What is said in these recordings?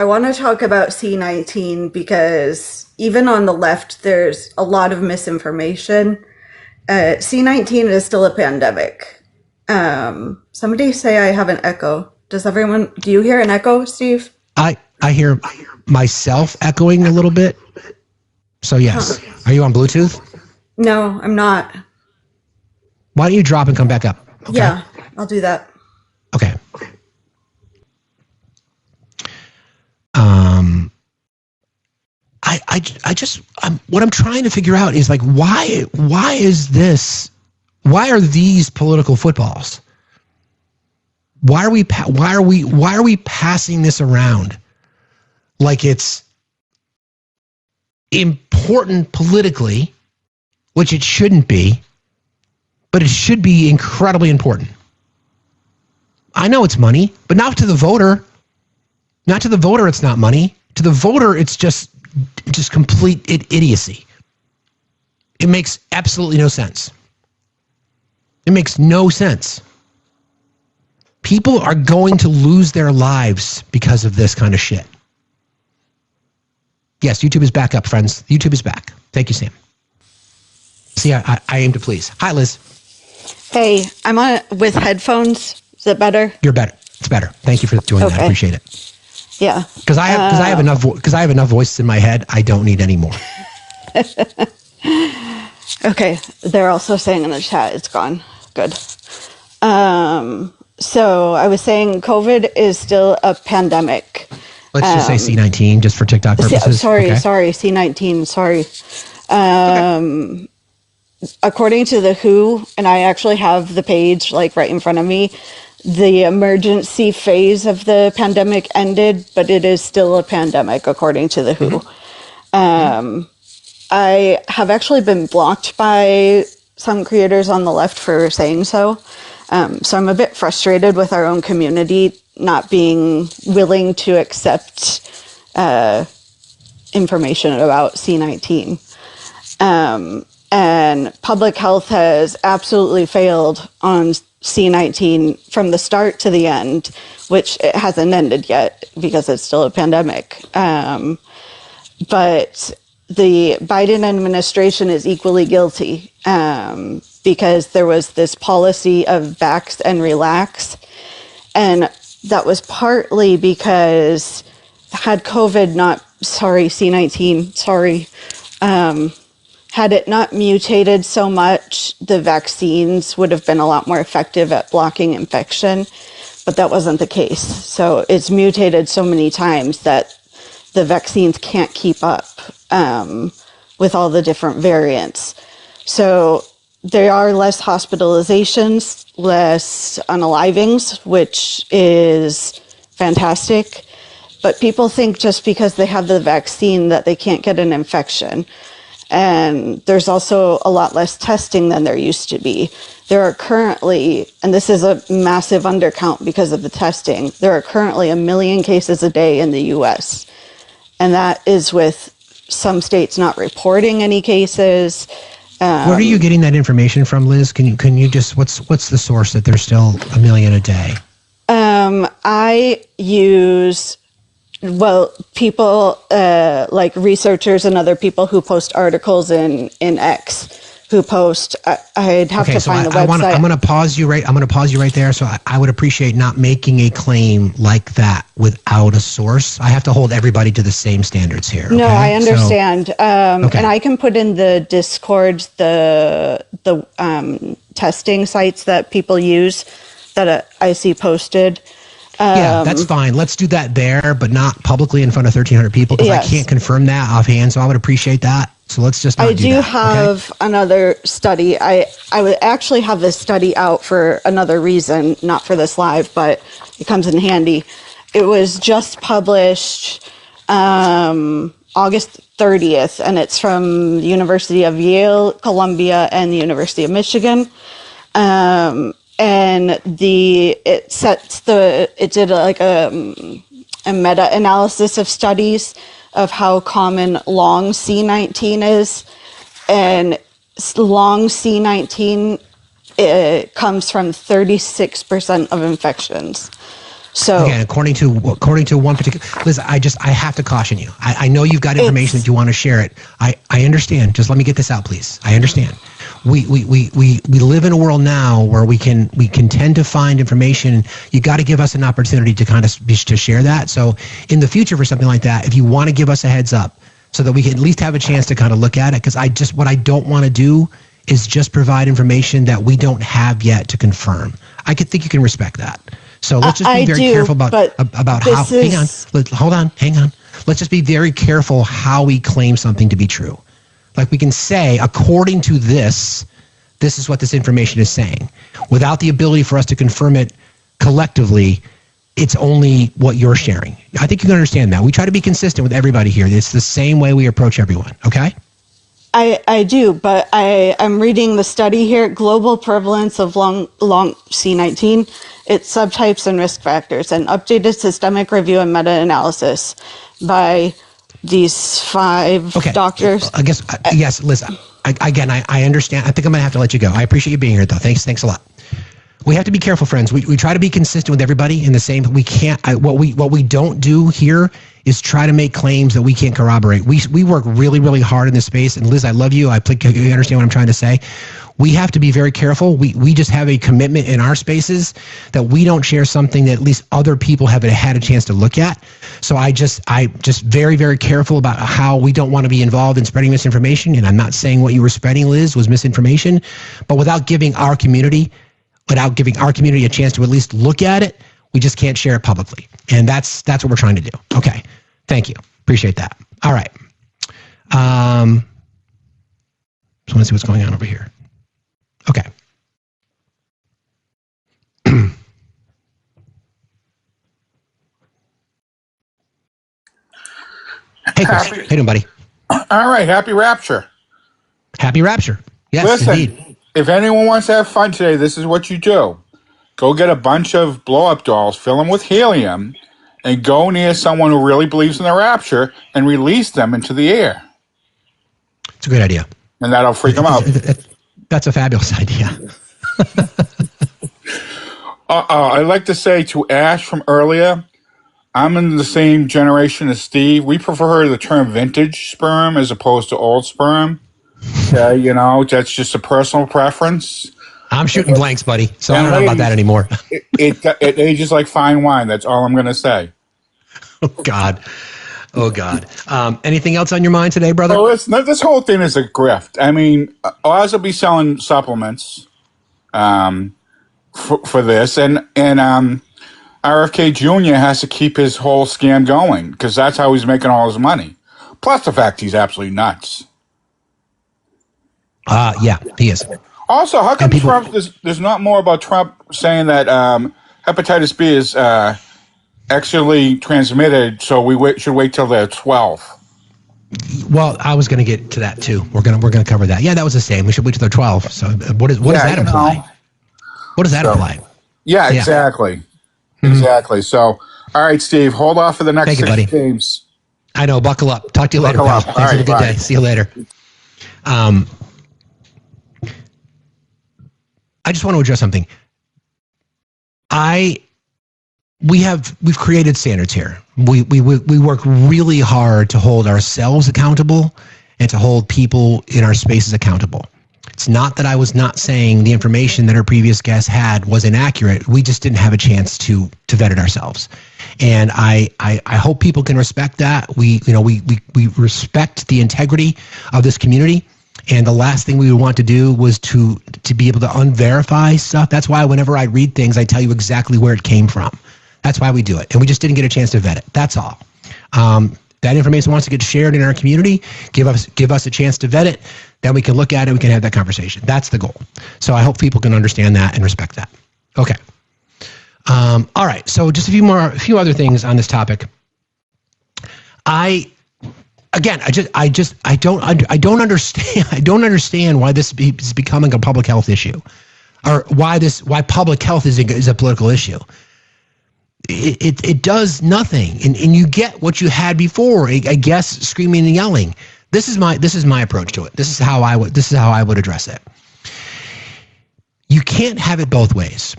I want to talk about C19 because even on the left, there's a lot of misinformation. C19 is still a pandemic. Somebody say I have an echo. Do you hear an echo, Steve? I hear myself echoing a little bit. So yes. Huh. Are you on Bluetooth? No, I'm not. Why don't you drop and come back up? Okay? Yeah, I'll do that. Okay. What I'm trying to figure out is like, why are these political footballs? Why are we passing this around like it's important politically, which it shouldn't be, but it should be incredibly important. I know it's money, but not to the voter. Not to the voter, it's not money. To the voter, it's just complete idiocy. It makes absolutely no sense. It makes no sense. People are going to lose their lives because of this kind of shit. Yes, YouTube is back up, friends. YouTube is back. Thank you, Sam. See, I aim to please. Hi, Liz. Hey, I'm on with headphones. Is it better? You're better. It's better. Thank you for doing that. I appreciate it. Yeah. Because I have enough voices in my head. I don't need any more. Okay. They're also saying in the chat it's gone. Good. So I was saying COVID is still a pandemic. Let's just say C19 just for TikTok purposes. Sorry, C19. Sorry. Okay. According to the WHO, and I actually have the page like right in front of me, the emergency phase of the pandemic ended, but it is still a pandemic according to the WHO. I have actually been blocked by some creators on the left for saying so. So I'm a bit frustrated with our own community not being willing to accept information about C19. And public health has absolutely failed on C19 from the start to the end, which it hasn't ended yet because it's still a pandemic. But the Biden administration is equally guilty because there was this policy of vax and relax. And that was partly because had COVID not, C19, had it not mutated so much, the vaccines would have been a lot more effective at blocking infection, but that wasn't the case. So it's mutated so many times that the vaccines can't keep up with all the different variants. So there are less hospitalizations, less unalivings, which is fantastic. But people think just because they have the vaccine that they can't get an infection. And there's also a lot less testing than there used to be. There are currently, and this is a massive undercount because of the testing, there are currently 1 million cases a day in the US. And that is with some states not reporting any cases. Where are you getting that information from, Liz? Can you just, what's the source that there's still 1 million a day? I use... Well, people like researchers and other people who post articles in X, who post. I'd have to find the website. I'm going to pause you right there. So I would appreciate not making a claim like that without a source. I have to hold everybody to the same standards here. Okay? No, I understand. And I can put in the Discord the testing sites that people use that I see posted. Yeah, that's fine. Let's do that there, but not publicly in front of 1,300 people because I can't confirm that offhand. So I would appreciate that. So let's just not do that. I do have another study. I would actually have this study out for another reason, not for this live, but it comes in handy. It was just published August 30th, and it's from the University of Yale, Columbia, and the University of Michigan. And it did like a meta-analysis of studies of how common long C19 is. And long C19 comes from 36% of infections. So again, according to one particular, Liz, I have to caution you. I know you've got information that you want to share it. I understand. Just let me get this out, please. I understand. We live in a world now where we can tend to find information. You got to give us an opportunity to kind of to share that. So in the future for something like that, if you want to give us a heads up so that we can at least have a chance to kind of look at it, because what I don't want to do is just provide information that we don't have yet to confirm. I could think you can respect that. So let's just be very careful about how. Hang on. Hold on. Hang on. Let's just be very careful how we claim something to be true. Like we can say, according to this is what this information is saying. Without the ability for us to confirm it collectively, it's only what you're sharing. I think you can understand that. We try to be consistent with everybody here. It's the same way we approach everyone. Okay? I do, but I'm reading the study here, global prevalence of long C19, its subtypes and risk factors, and updated systemic review and meta-analysis by these 5 doctors. I guess, yes, Liz, I understand. I think I'm going to have to let you go. I appreciate you being here, though. Thanks a lot. We have to be careful, friends. We try to be consistent with everybody in the same. We can't. What we don't do here is try to make claims that we can't corroborate. We work really, really hard in this space. And Liz, I love you. You understand what I'm trying to say. We have to be very careful. We just have a commitment in our spaces that we don't share something that at least other people have had a chance to look at. So I just very, very careful about how we don't want to be involved in spreading misinformation. And I'm not saying what you were spreading, Liz, was misinformation, but without giving our community a chance to at least look at it, we just can't share it publicly. And that's what we're trying to do. Okay. Thank you. Appreciate that. All right. Just want to see what's going on over here. Okay. Hey, Chris. How you doing, buddy? All right. Happy Rapture. Happy Rapture. Yes, listen, indeed. If anyone wants to have fun today, this is what you do. Go get a bunch of blow-up dolls, fill them with helium, and go near someone who really believes in the rapture and release them into the air. It's a good idea. And that'll freak them out. That's a fabulous idea. I'd like to say to Ash from earlier, I'm in the same generation as Steve. We prefer the term vintage sperm as opposed to old sperm. That's just a personal preference. I'm shooting blanks, buddy, so I don't know about that anymore. It ages like fine wine. That's all I'm going to say. Oh, God. Anything else on your mind today, brother? This whole thing is a grift. I mean, Oz will be selling supplements for this, and RFK Jr. has to keep his whole scam going because that's how he's making all his money. Plus the fact he's absolutely nuts. Yeah, he is. Also, how come Trump? There's not more about Trump saying that hepatitis B is actually transmitted, so we should wait till the 12th. Well, I was going to get to that too. We're going to cover that. Yeah, that was the same. We should wait till the 12th. So what does that imply? What does that imply? Yeah, exactly. Mm-hmm. Exactly. So, all right, Steve, hold off for the next 6 games. I know. Buckle up. Talk to you later, pal. Thanks. Have a good day. See you later. I just want to address something. We've created standards here. We work really hard to hold ourselves accountable and to hold people in our spaces accountable. It's not that I was not saying the information that our previous guest had was inaccurate. We just didn't have a chance to vet it ourselves. And I hope people can respect that. We respect the integrity of this community. And the last thing we would want to do was to be able to unverify stuff. That's why whenever I read things, I tell you exactly where it came from. That's why we do it. And we just didn't get a chance to vet it. That's all. That information wants to get shared in our community. Give us a chance to vet it. Then we can look at it. We can have that conversation. That's the goal. So I hope people can understand that and respect that. Okay. All right. So just a few other things on this topic. I don't understand. I don't understand why this is becoming a public health issue, or why public health is a political issue. It does nothing, and you get what you had before. I guess screaming and yelling. This is my approach to it. This is how I would address it. You can't have it both ways.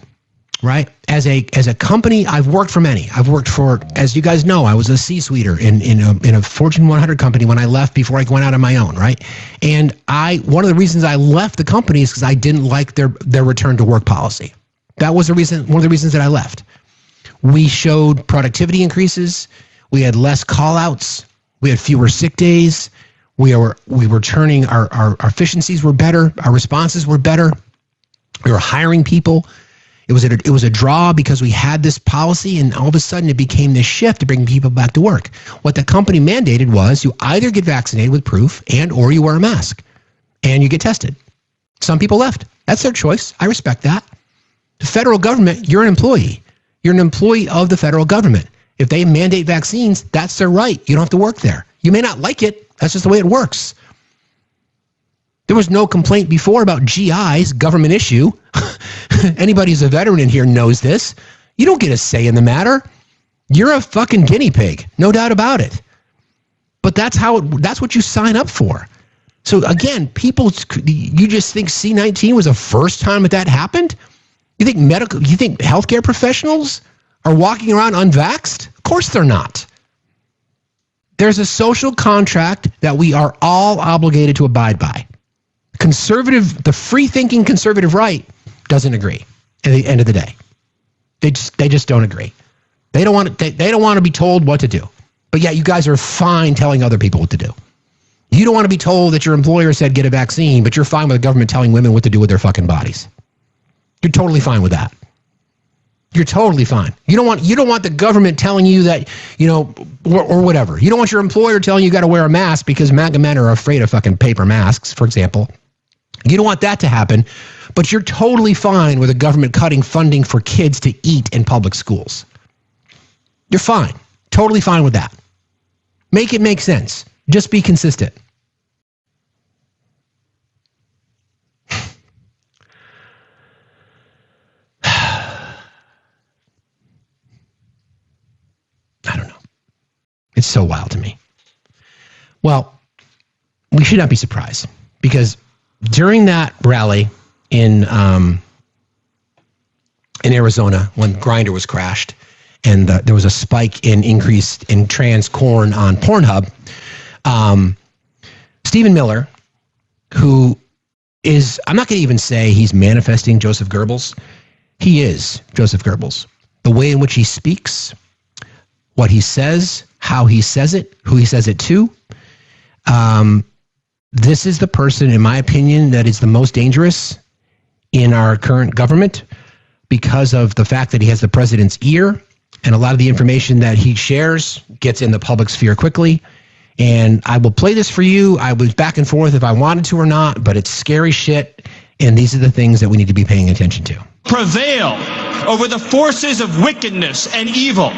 right? As a company, I've worked for many. I've worked for, as you guys know, I was a C-suiter in a Fortune 100 company when I left before I went out on my own, right? And one of the reasons I left the company is because I didn't like their return to work policy. That was one of the reasons that I left. We showed productivity increases. We had less call-outs. We had fewer sick days. We were turning our efficiencies were better. Our responses were better. We were hiring people. It was a draw because we had this policy, and all of a sudden it became this shift to bring people back to work. What the company mandated was you either get vaccinated with proof or you wear a mask and you get tested. Some people left. That's their choice. I respect that. The federal government, you're an employee. You're an employee of the federal government. If they mandate vaccines, that's their right. You don't have to work there. You may not like it. That's just the way it works. There was no complaint before about GIs, government issue. Anybody who's a veteran in here knows this. You don't get a say in the matter. You're a fucking guinea pig, no doubt about it. But that's what you sign up for. So again, you just think C-19 was the first time that happened? You think healthcare professionals are walking around unvaxxed? Of course they're not. There's a social contract that we are all obligated to abide by. The free-thinking conservative right doesn't agree at the end of the day. They just don't agree. They don't want to be told what to do. But yeah, you guys are fine telling other people what to do. You don't want to be told that your employer said get a vaccine, but you're fine with the government telling women what to do with their fucking bodies. You're totally fine with that. You're totally fine. You don't want the government telling you that, or whatever. You don't want your employer telling you got to wear a mask because MAGA men are afraid of fucking paper masks, for example. You don't want that to happen, but you're totally fine with the government cutting funding for kids to eat in public schools. You're fine. Totally fine with that. Make it make sense. Just be consistent. I don't know. It's so wild to me. Well, we should not be surprised because during that rally in Arizona when Grindr was crashed and there was a spike in increase in trans corn on Pornhub, Stephen Miller, who is, I'm not going to even say he's manifesting Joseph Goebbels. He is Joseph Goebbels. The way in which he speaks, what he says, how he says it, who he says it to. This is the person, in my opinion, that is the most dangerous in our current government because of the fact that he has the president's ear and a lot of the information that he shares gets in the public sphere quickly. And I will play this for you. I was back and forth if I wanted to or not, but it's scary shit. And these are the things that we need to be paying attention to. Prevail over the forces of wickedness and evil.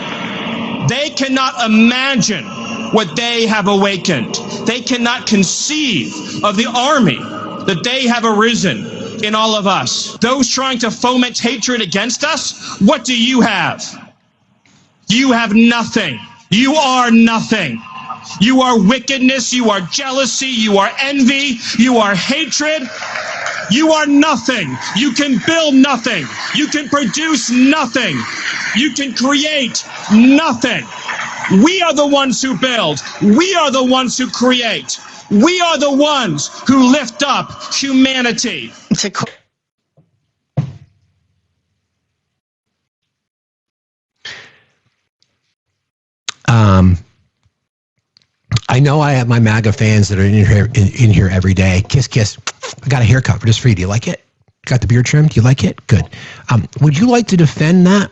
They cannot imagine what they have awakened. They cannot conceive of the army that they have arisen in all of us. Those trying to foment hatred against us, what do you have? You have nothing. You are nothing. You are wickedness, you are jealousy, you are envy, you are hatred. You are nothing. You can build nothing. You can produce nothing. You can create nothing. We are the ones who build. We are the ones who create. We are the ones who lift up humanity. I know I have my MAGA fans that are in here every day. Kiss, kiss. I got a haircut just for you. Do you like it? Got the beard trimmed? Do you like it? Good. Would you like to defend that?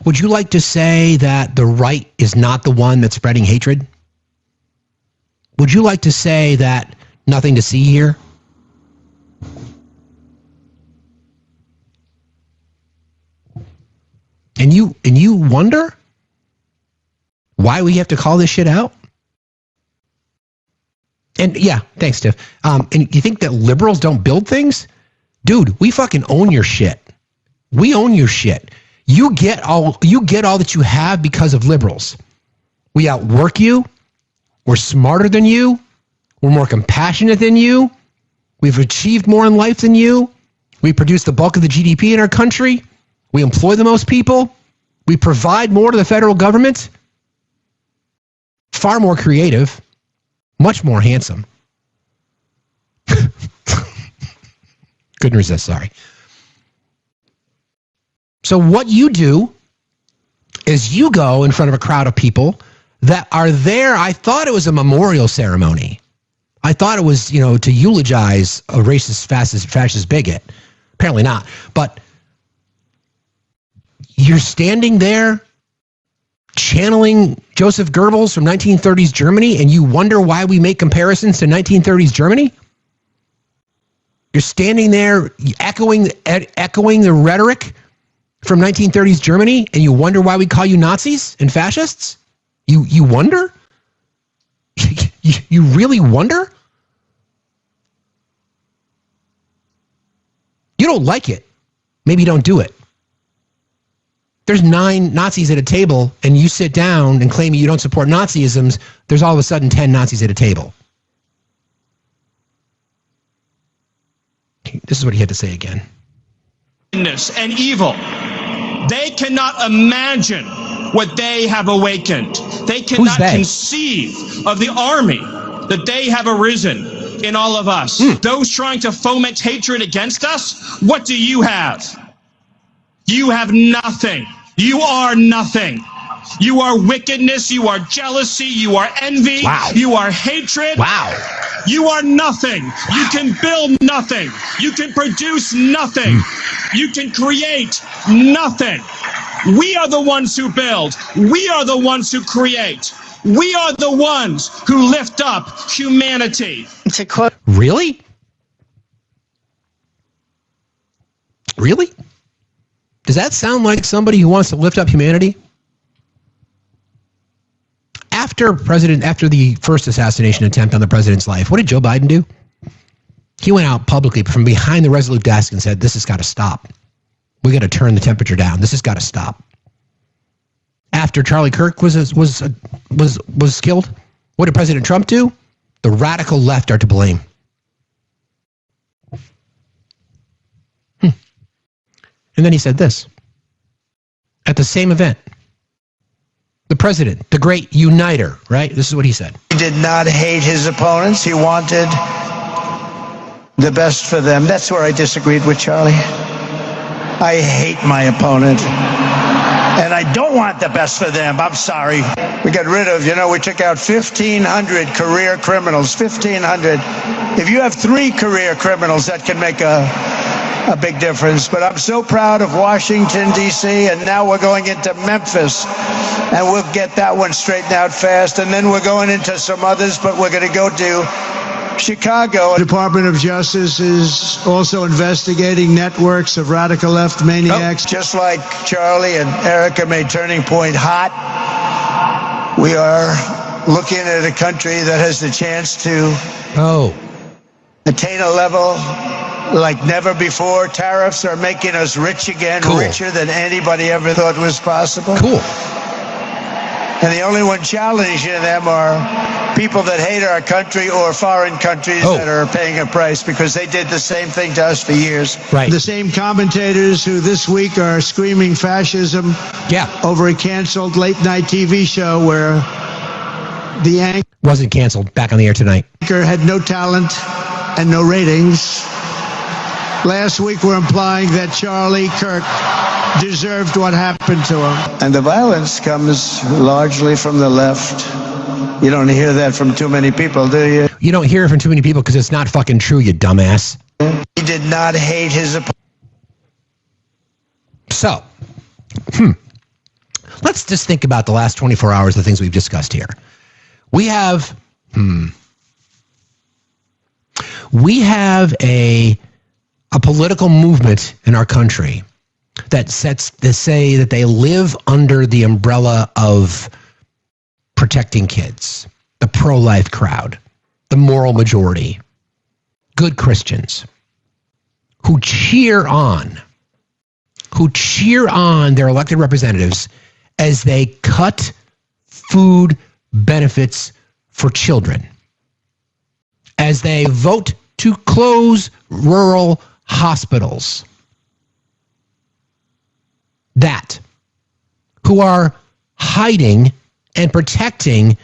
Would you like to say that the right is not the one that's spreading hatred? Would you like to say that nothing to see here? And you wonder why we have to call this shit out? And yeah, thanks, Tiff. And you think that liberals don't build things? Dude, we fucking own your shit. We own your shit. You get all that you have because of liberals. We outwork you. We're smarter than you. We're more compassionate than you. We've achieved more in life than you. We produce the bulk of the GDP in our country. We employ the most people. We provide more to the federal government. Far more creative. Much more handsome. Couldn't resist, sorry. So what you do is you go in front of a crowd of people that are there. I thought it was a memorial ceremony. I thought it was, to eulogize a racist, fascist bigot. Apparently not. But you're standing there channeling Joseph Goebbels from 1930s Germany, and you wonder why we make comparisons to 1930s Germany? You're standing there echoing the rhetoric from 1930s Germany, and you wonder why we call you Nazis and fascists? You wonder? You really wonder? You don't like it. Maybe you don't do it. There's 9 Nazis at a table, and you sit down and claim you don't support Nazisms. There's all of a sudden 10 Nazis at a table. This is what he had to say again. And evil. They cannot imagine what they have awakened. They cannot conceive of the army that they have arisen in all of us. Those trying to foment hatred against us, what do you have? You have nothing. You are nothing. You are wickedness. You are jealousy. You are envy. Wow. You are hatred. Wow. You are nothing. Wow. You can build nothing. You can produce nothing. You can create nothing. We are the ones who build. We are the ones who create. We are the ones who lift up humanity. Really? Really? Does that sound like somebody who wants to lift up humanity? After the first assassination attempt on the president's life, what did Joe Biden do? He went out publicly from behind the Resolute desk and said, "This has got to stop. We got to turn the temperature down. This has got to stop." After Charlie Kirk was killed, what did President Trump do? The radical left are to blame. And then he said this at the same event. The president, the great uniter, right? This is what he said. He did not hate his opponents. He wanted the best for them. That's where I disagreed with Charlie. I hate my opponent. And I don't want the best for them. I'm sorry. We got rid of, we took out 1,500 career criminals. 1,500. If you have 3 career criminals, that can make a big difference. But I'm so proud of Washington, D.C., and now we're going into Memphis, and we'll get that one straightened out fast. And then we're going into some others, but we're going to go to Chicago. The Department of Justice is also investigating networks of radical left maniacs. Just like Charlie and Erica made Turning Point hot, we are looking at a country that has the chance to attain a level like never before. Tariffs are making us rich again, richer than anybody ever thought was possible. Cool. And the only one challenging them are people that hate our country or foreign countries that are paying a price because they did the same thing to us for years. Right. The same commentators who this week are screaming fascism over a canceled late-night TV show where the anchor wasn't canceled, back on the air tonight. Had no talent and no ratings. Last week we're implying that Charlie Kirk deserved what happened to him. And the violence comes largely from the left. You don't hear that from too many people, do you? You don't hear it from too many people because it's not fucking true, you dumbass. He did not hate his opponent. So, let's just think about the last 24 hours, the things we've discussed here. We have, a political movement in our country that say that they live under the umbrella of protecting kids, the pro-life crowd, the moral majority, good Christians who cheer on their elected representatives as they cut food benefits for children, as they vote to close rural hospitals who are hiding and protecting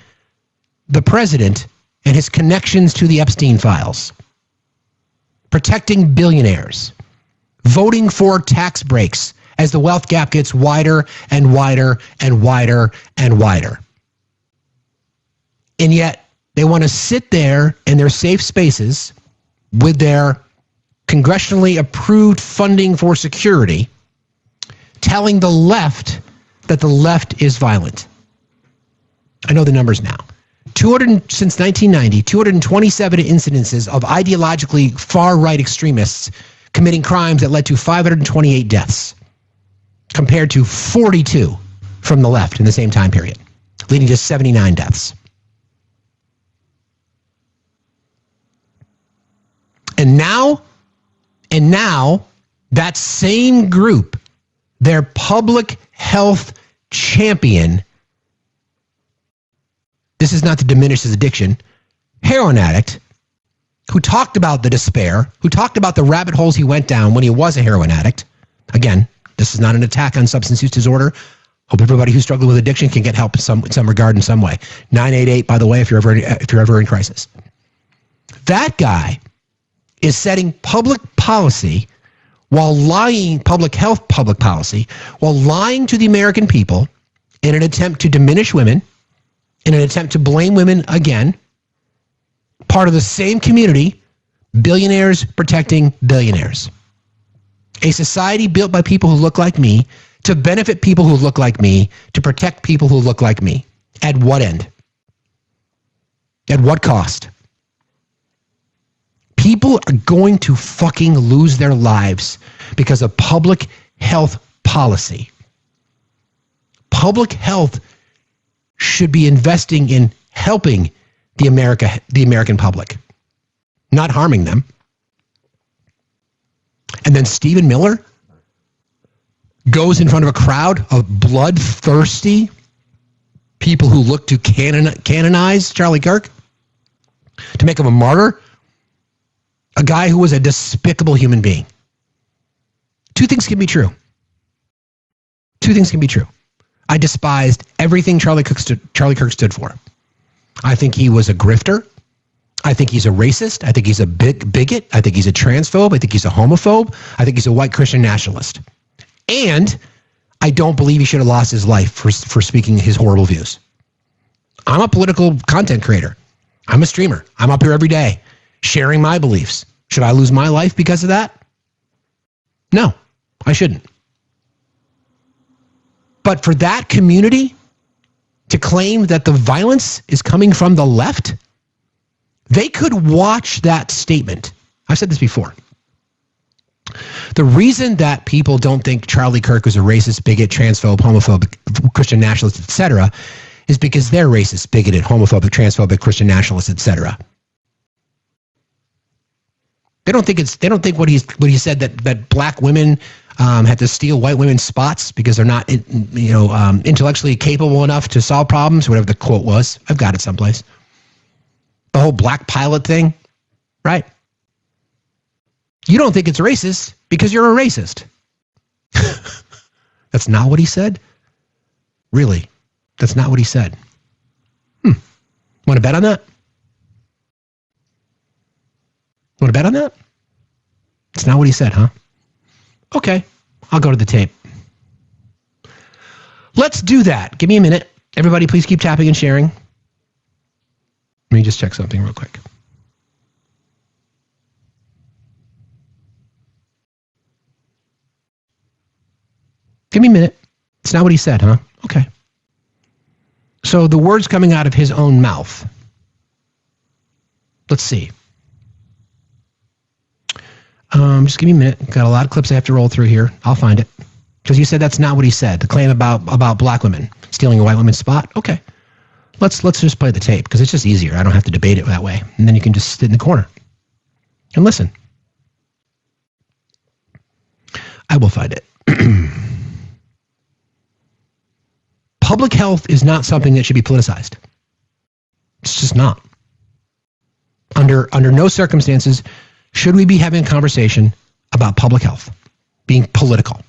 the president and his connections to the Epstein files, protecting billionaires, voting for tax breaks as the wealth gap gets wider and wider and wider and wider. And yet they want to sit there in their safe spaces with their congressionally approved funding for security, telling the left that the left is violent. I know the numbers now. Since 1990, 227 incidences of ideologically far-right extremists committing crimes that led to 528 deaths, compared to 42 from the left in the same time period, leading to 79 deaths. And now, that same group, their public health champion, this is not to diminish his addiction, heroin addict, who talked about the despair, who talked about the rabbit holes he went down when he was a heroin addict. Again, this is not an attack on substance use disorder. Hope everybody who's struggling with addiction can get help in some regard, in some way. 988, by the way, if you're ever in crisis. That guy is setting public policy while lying, public health public policy, while lying to the American people in an attempt to diminish women, in an attempt to blame women again, part of the same community, billionaires protecting billionaires. A society built by people who look like me to benefit people who look like me, to protect people who look like me. At what end? At what cost? People are going to fucking lose their lives because of public health policy. Public health should be investing in helping the American public, not harming them. And then Stephen Miller goes in front of a crowd of bloodthirsty people who look to canonize Charlie Kirk, to make him a martyr, a guy who was a despicable human being. Two things can be true. I despised everything Charlie Kirk stood for. I think he was a grifter. I think he's a racist. I think he's a bigot. I think he's a transphobe. I think he's a homophobe. I think he's a white Christian nationalist. And I don't believe he should have lost his life for speaking his horrible views. I'm a political content creator. I'm a streamer. I'm up here every day sharing my beliefs. Should I lose my life because of that? No, I shouldn't. But for that community to claim that the violence is coming from the left, they could watch that statement. I've said this before. The reason that people don't think Charlie Kirk was a racist, bigot, transphobe, homophobic, Christian nationalist, etc., is because they're racist, bigoted, homophobic, transphobic, Christian nationalists, etc. They don't think what he said that black women had to steal white women's spots because they're not intellectually capable enough to solve problems, whatever the quote was. I've got it someplace. The whole black pilot thing, right? You don't think it's racist because you're a racist. That's not what he said? Really? That's not what he said. Want to bet on that? Want to bet on that? It's not what he said, huh? Okay, I'll go to the tape. Let's do that. Give me a minute. Everybody, please keep tapping and sharing. Let me just check something real quick. Give me a minute. It's not what he said, huh? Okay. So the words coming out of his own mouth. Let's see. Just give me a minute. Got a lot of clips I have to roll through here. I'll find it. Because you said that's not what he said. The claim about black women stealing a white woman's spot. Okay. Let's just play the tape because it's just easier. I don't have to debate it that way. And then you can just sit in the corner and listen. I will find it. Public health is not something that should be politicized. It's just not. Under no circumstances should we be having a conversation about public health being political.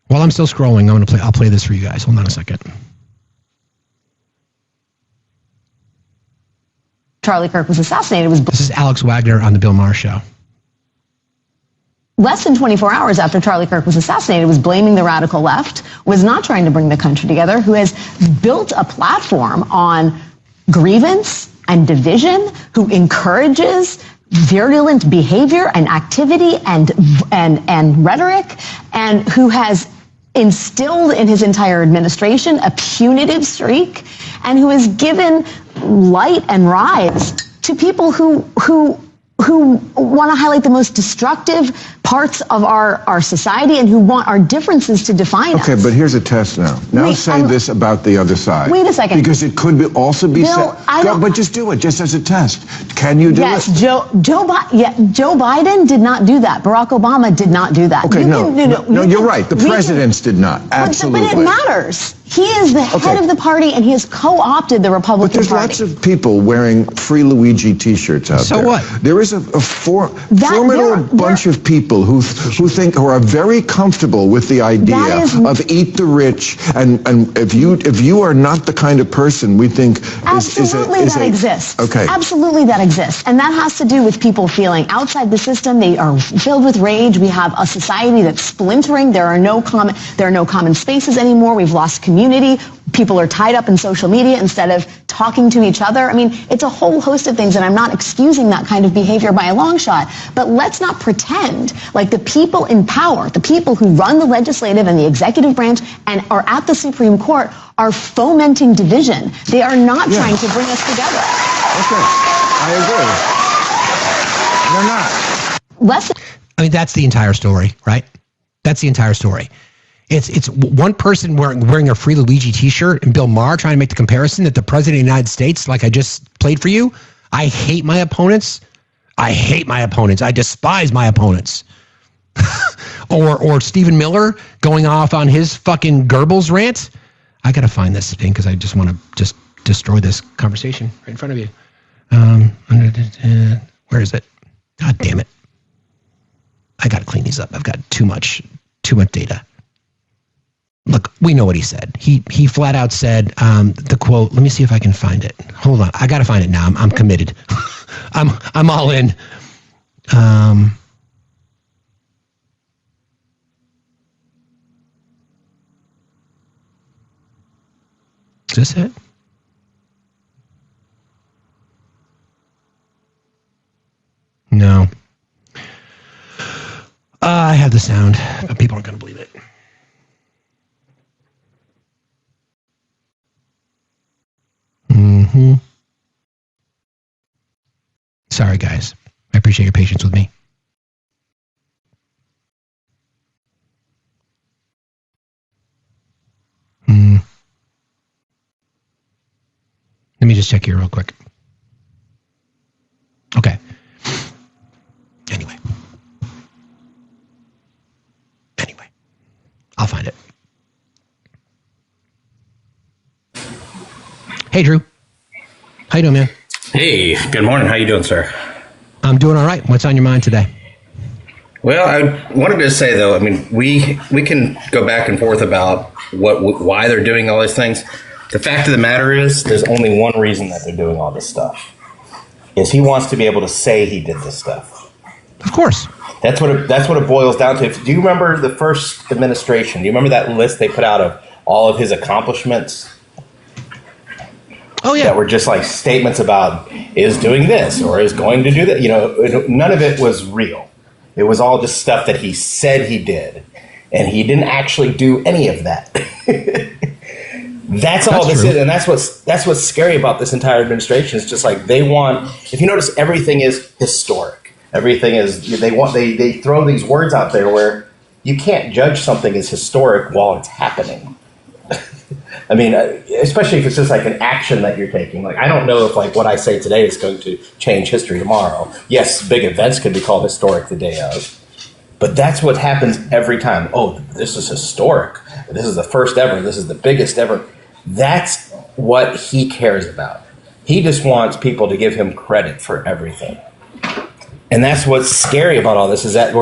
While I'm still scrolling, I'll play this for you guys. Hold on a second. Charlie Kirk was assassinated. This is Alex Wagner on the Bill Maher Show. Less than 24 hours after Charlie Kirk was assassinated, was blaming the radical left, was not trying to bring the country together, who has built a platform on grievance and division, who encourages virulent behavior and activity and rhetoric, and who has instilled in his entire administration a punitive streak, and who has given light and rise to people who want to highlight the most destructive parts of our society and who want our differences to define us. Okay, but here's a test now. Now say this about the other side. Wait a second. Because it could also be Bill, said. But just do it, just as a test. Can you do it? Yes, Joe Biden did not do that. Barack Obama did not do that. Okay, no, you're right. The presidents did not. Absolutely. But it matters. He is the head of the party, and he has co-opted the Republican Party. But there's lots of people wearing Free Luigi T-shirts out there. So what? There is a formidable bunch of people who are very comfortable with the idea of eat the rich, and if you are not the kind of person we think that exists. Okay. Absolutely that exists. And that has to do with people feeling outside the system. They are filled with rage. We have a society that's splintering. There are no common spaces anymore. We've lost community. People are tied up in social media instead of talking to each other. I mean, it's a whole host of things, and I'm not excusing that kind of behavior by a long shot. But let's not pretend like the people in power, the people who run the legislative and the executive branch and are at the Supreme Court, are fomenting division. They are not trying to bring us together. Okay, I agree. They're not. I mean, that's the entire story, right? That's the entire story. It's one person wearing a Free Luigi T-shirt and Bill Maher trying to make the comparison that the president of the United States, like I just played for you, I hate my opponents. I despise my opponents. or Stephen Miller going off on his fucking Goebbels rant. I got to find this thing because I just want to just destroy this conversation right in front of you. Where is it? God damn it. I got to clean these up. I've got too much data. Look, we know what he said. He flat out said the quote. Let me see if I can find it. Hold on, I got to find it now. I'm committed. I'm all in. Is this it? No. I have the sound, but people aren't going to believe it. Sorry, guys. I appreciate your patience with me. Let me just check here real quick. Okay. Anyway, I'll find it. Hey, Drew. How you doing, man? Hey, good morning. How you doing, sir? I'm doing all right. What's on your mind today? Well, I wanted to say, though, I mean, we can go back and forth about why they're doing all these things. The fact of the matter is there's only one reason that they're doing all this stuff, is he wants to be able to say he did this stuff. Of course. That's what it boils down to. Do you remember the first administration? Do you remember that list they put out of all of his accomplishments? Oh, yeah. That were just like statements about is doing this or is going to do that. You know, none of it was real. It was all just stuff that he said he did. And he didn't actually do any of that. That's all this is. And that's what's scary about this entire administration. It's just like they want, if you notice, everything is historic. Everything is, they throw these words out there where you can't judge something as historic while it's happening. I mean, especially if it's just like an action that you're taking. Like, I don't know if like what I say today is going to change history tomorrow. Yes, big events could be called historic the day of, but that's what happens every time. Oh, this is historic. This is the first ever. This is the biggest ever. That's what he cares about. He just wants people to give him credit for everything. And that's what's scary about all this is that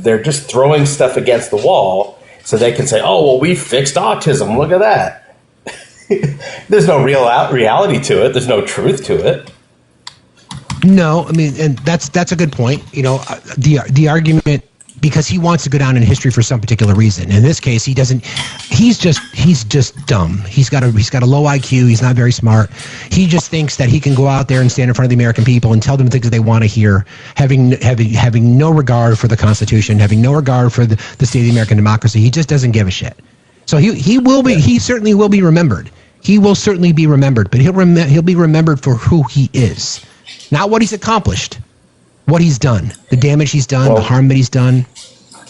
they're just throwing stuff against the wall so they can say, oh, well, we fixed autism. Look at that. There's no reality to it. There's no truth to it. No, I mean, and that's a good point. You know, the argument, because he wants to go down in history for some particular reason. In this case, he doesn't. He's just dumb. He's got a low IQ. He's not very smart. He just thinks that he can go out there and stand in front of the American people and tell them things that they want to hear, having no regard for the Constitution, having no regard for the state of the American democracy. He just doesn't give a shit. So he certainly will be remembered. He will certainly be remembered, but he'll be remembered for who he is, not what he's accomplished. What he's done, the damage he's done, the harm that he's done.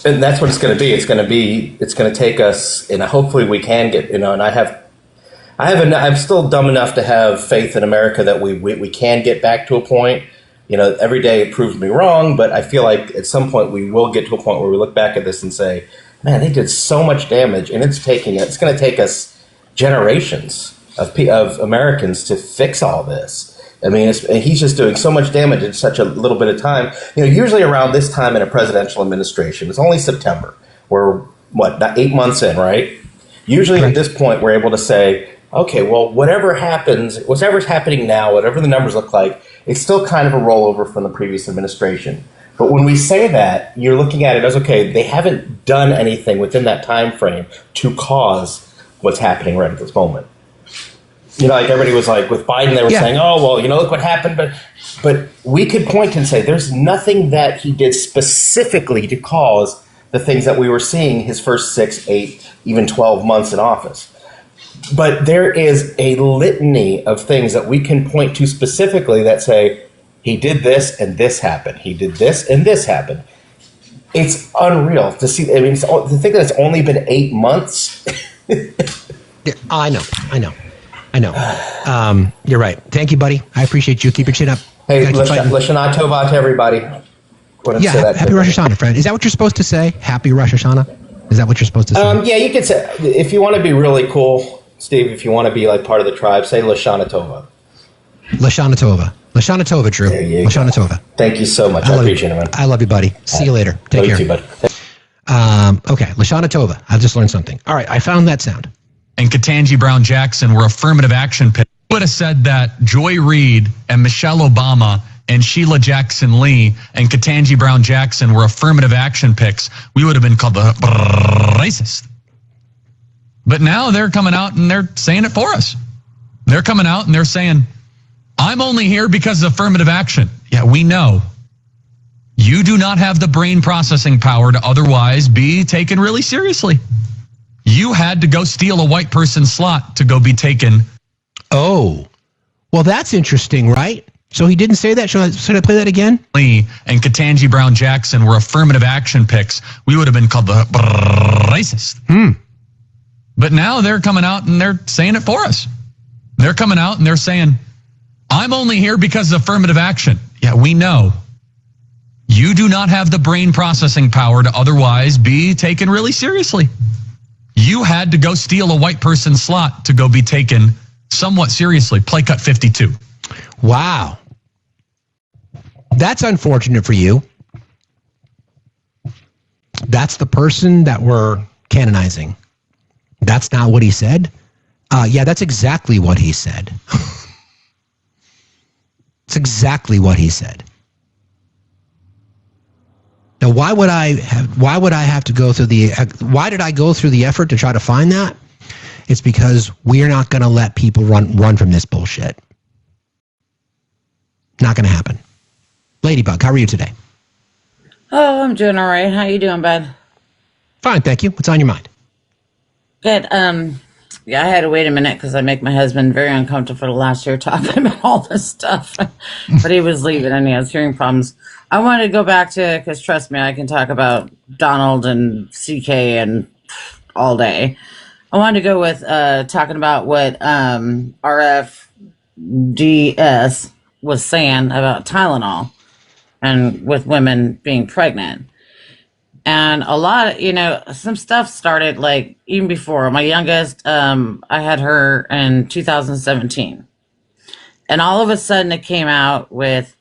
And that's what it's going to be. It's going to take us, and hopefully we can get, and I'm still dumb enough to have faith in America that we can get back to a point. Every day it proves me wrong, but I feel like at some point we will get to a point where we look back at this and say, man, they did so much damage, and it's going to take us generations of Americans to fix all this. I mean, he's just doing so much damage in such a little bit of time. Usually around this time in a presidential administration, it's only September. We're, 8 months in, right? Usually at this point, we're able to say, okay, well, whatever's happening now, whatever the numbers look like, it's still kind of a rollover from the previous administration. But when we say that, you're looking at it as, okay, they haven't done anything within that time frame to cause what's happening right at this moment. Like everybody was like, with Biden, they were saying, oh, well, look what happened. But we could point and say there's nothing that he did specifically to cause the things that we were seeing his first 6, 8, even 12 months in office. But there is a litany of things that we can point to specifically that say, he did this and this happened. He did this and this happened. It's unreal to see. I mean, to think that it's only been 8 months. Yeah, I know. You're right. Thank you, buddy. I appreciate you. Keep your chin up. Hey, Lashana Tova to everybody. Happy Rosh Hashanah, friend. Is that what you're supposed to say? Happy Rosh Hashanah? Is that what you're supposed to say? Yeah, you could say, if you want to be really cool, Steve, if you want to be like part of the tribe, say Lashana Tova. Lashana Tova. Lashana Tova, Drew. Lashana Tova. Thank you so much. I appreciate it, man. I love you, buddy. See you later. Take care. You too, buddy. Okay, Lashana Tova. I've just learned something. All right, I found that sound. And Ketanji Brown Jackson were affirmative action picks. Would have said that Joy Reid and Michelle Obama and Sheila Jackson Lee and Ketanji Brown Jackson were affirmative action picks, we would have been called the racist. But now they're coming out and they're saying it for us. They're coming out and they're saying, I'm only here because of affirmative action. Yeah, we know. You do not have the brain processing power to otherwise be taken really seriously. You had to go steal a white person's slot to go be taken. Oh, well, that's interesting, right? So he didn't say that. Should I play that again? Lee and Ketanji Brown Jackson were affirmative action picks. We would have been called the racist. But now they're coming out and they're saying it for us. They're coming out and they're saying, I'm only here because of affirmative action. Yeah, we know. You do not have the brain processing power to otherwise be taken really seriously. You had to go steal a white person's slot to go be taken somewhat seriously. Play cut 52. Wow. That's unfortunate for you. That's the person that we're canonizing. That's not what he said? Yeah, that's exactly what he said. It's exactly what he said. Now, why did I go through the effort to try to find that? It's because we're not going to let people run from this bullshit. Not going to happen. Ladybug, how are you today? Oh, I'm doing all right. How you doing, bud? Fine, thank you. What's on your mind? Good. Yeah, I had to wait a minute because I make my husband very uncomfortable for the last year talking about all this stuff. But he was leaving and he has hearing problems. I wanted to go back to, because trust me, I can talk about Donald and CK and all day. I wanted to go with talking about what RFDS was saying about Tylenol and with women being pregnant. And a lot of, some stuff started like even before. My youngest, I had her in 2017. And all of a sudden it came out with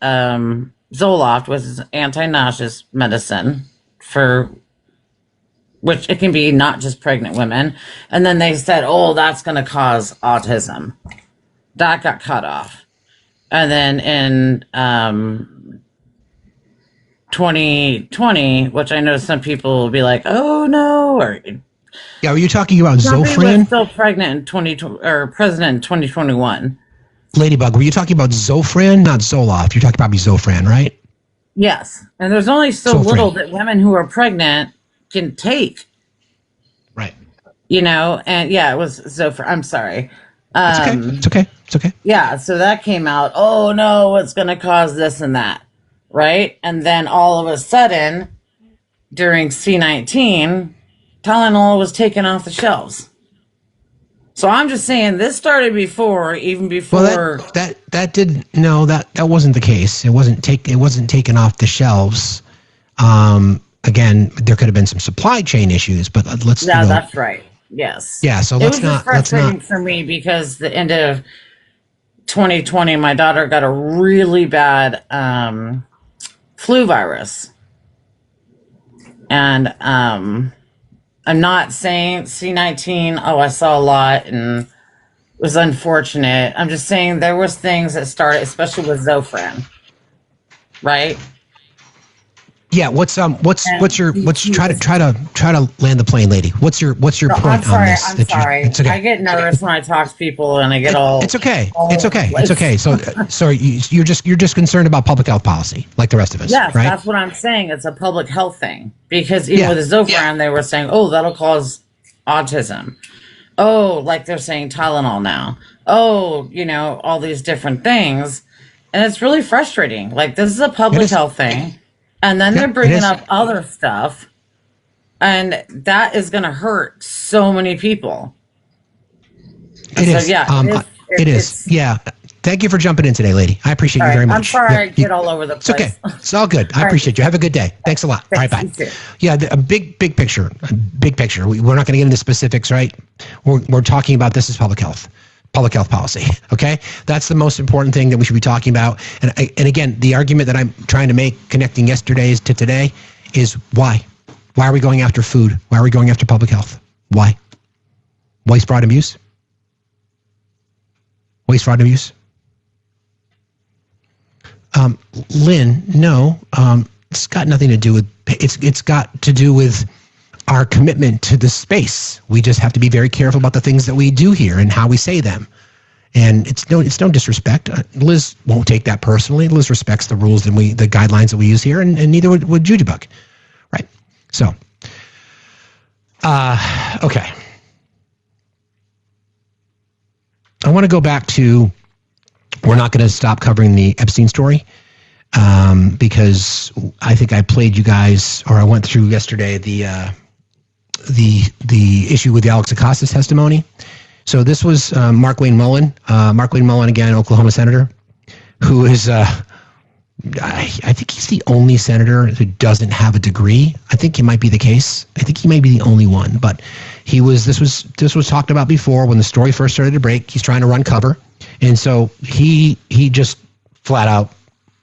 Zoloft, which is anti-nauseous medicine for which it can be not just pregnant women. And then they said, oh, that's going to cause autism. That got cut off. And then in 2020, which I know some people will be like, oh, no. Or, yeah, are you talking about Zofran? Was still pregnant in 2020 or president in 2021. Ladybug, were you talking about Zofran, not Zoloft? You're talking probably Zofran, right? Yes. And there's only so Zofran. little that women who are pregnant can take. Right. You know, and yeah, it was Zofran. I'm sorry. It's okay. It's okay. Yeah, so that came out. Oh no, it's going to cause this and that, right? And then all of a sudden, during C-19, Tylenol was taken off the shelves. So I'm just saying this started even before. Well, that wasn't the case. It wasn't taken off the shelves. Again, there could have been some supply chain issues, but let's. Yeah, that's right. Yes. Yeah. So it was just frustrating for me because the end of 2020, my daughter got a really bad flu virus, and I'm not saying C-19. Oh, I saw a lot and it was unfortunate. I'm just saying there was things that started, especially with Zofran, right? Yeah, what's try to land the plane, lady. What's your point on this? I'm sorry. It's okay. I get nervous when I talk to people and I get all. It's okay. It's okay. So you're just concerned about public health policy, like the rest of us. Yes, right? That's what I'm saying. It's a public health thing because even with the Zofran, they were saying, "Oh, that'll cause autism." Oh, like they're saying Tylenol now. Oh, all these different things, and it's really frustrating. Like this is a public health thing. And then they're bringing up other stuff, and that is going to hurt so many people. It is. Yeah. Thank you for jumping in today, lady. I appreciate you very much. I'm sorry I get all over the place. It's okay. It's all good. I appreciate you. Have a good day. Thanks a lot. All right, bye. Yeah, a big picture. Big picture. We're not going to get into specifics, right? We're talking about this is public health policy. Okay, that's the most important thing that we should be talking about. And again, the argument that I'm trying to make, connecting yesterday's to today, is why are we going after food? Why are we going after public health? Why? Waste, fraud, abuse. Waste, fraud, abuse. Lynn, no. It's got nothing to do with. It's got to do with our commitment to the space. We just have to be very careful about the things that we do here and how we say them. And it's no disrespect. Liz won't take that personally. Liz respects the rules and the guidelines that we use here, and neither would Jujibug. Right. So, okay. I want to go back to, we're not going to stop covering the Epstein story. Because I think I played you guys, or I went through yesterday the issue with the Alex Acosta's testimony. So this was Mark Wayne Mullen. Mark Wayne Mullen, again, Oklahoma senator, who is, I think he's the only senator who doesn't have a degree. I think it might be the case. I think he might be the only one. But this was talked about before when the story first started to break. He's trying to run cover. And so he just flat out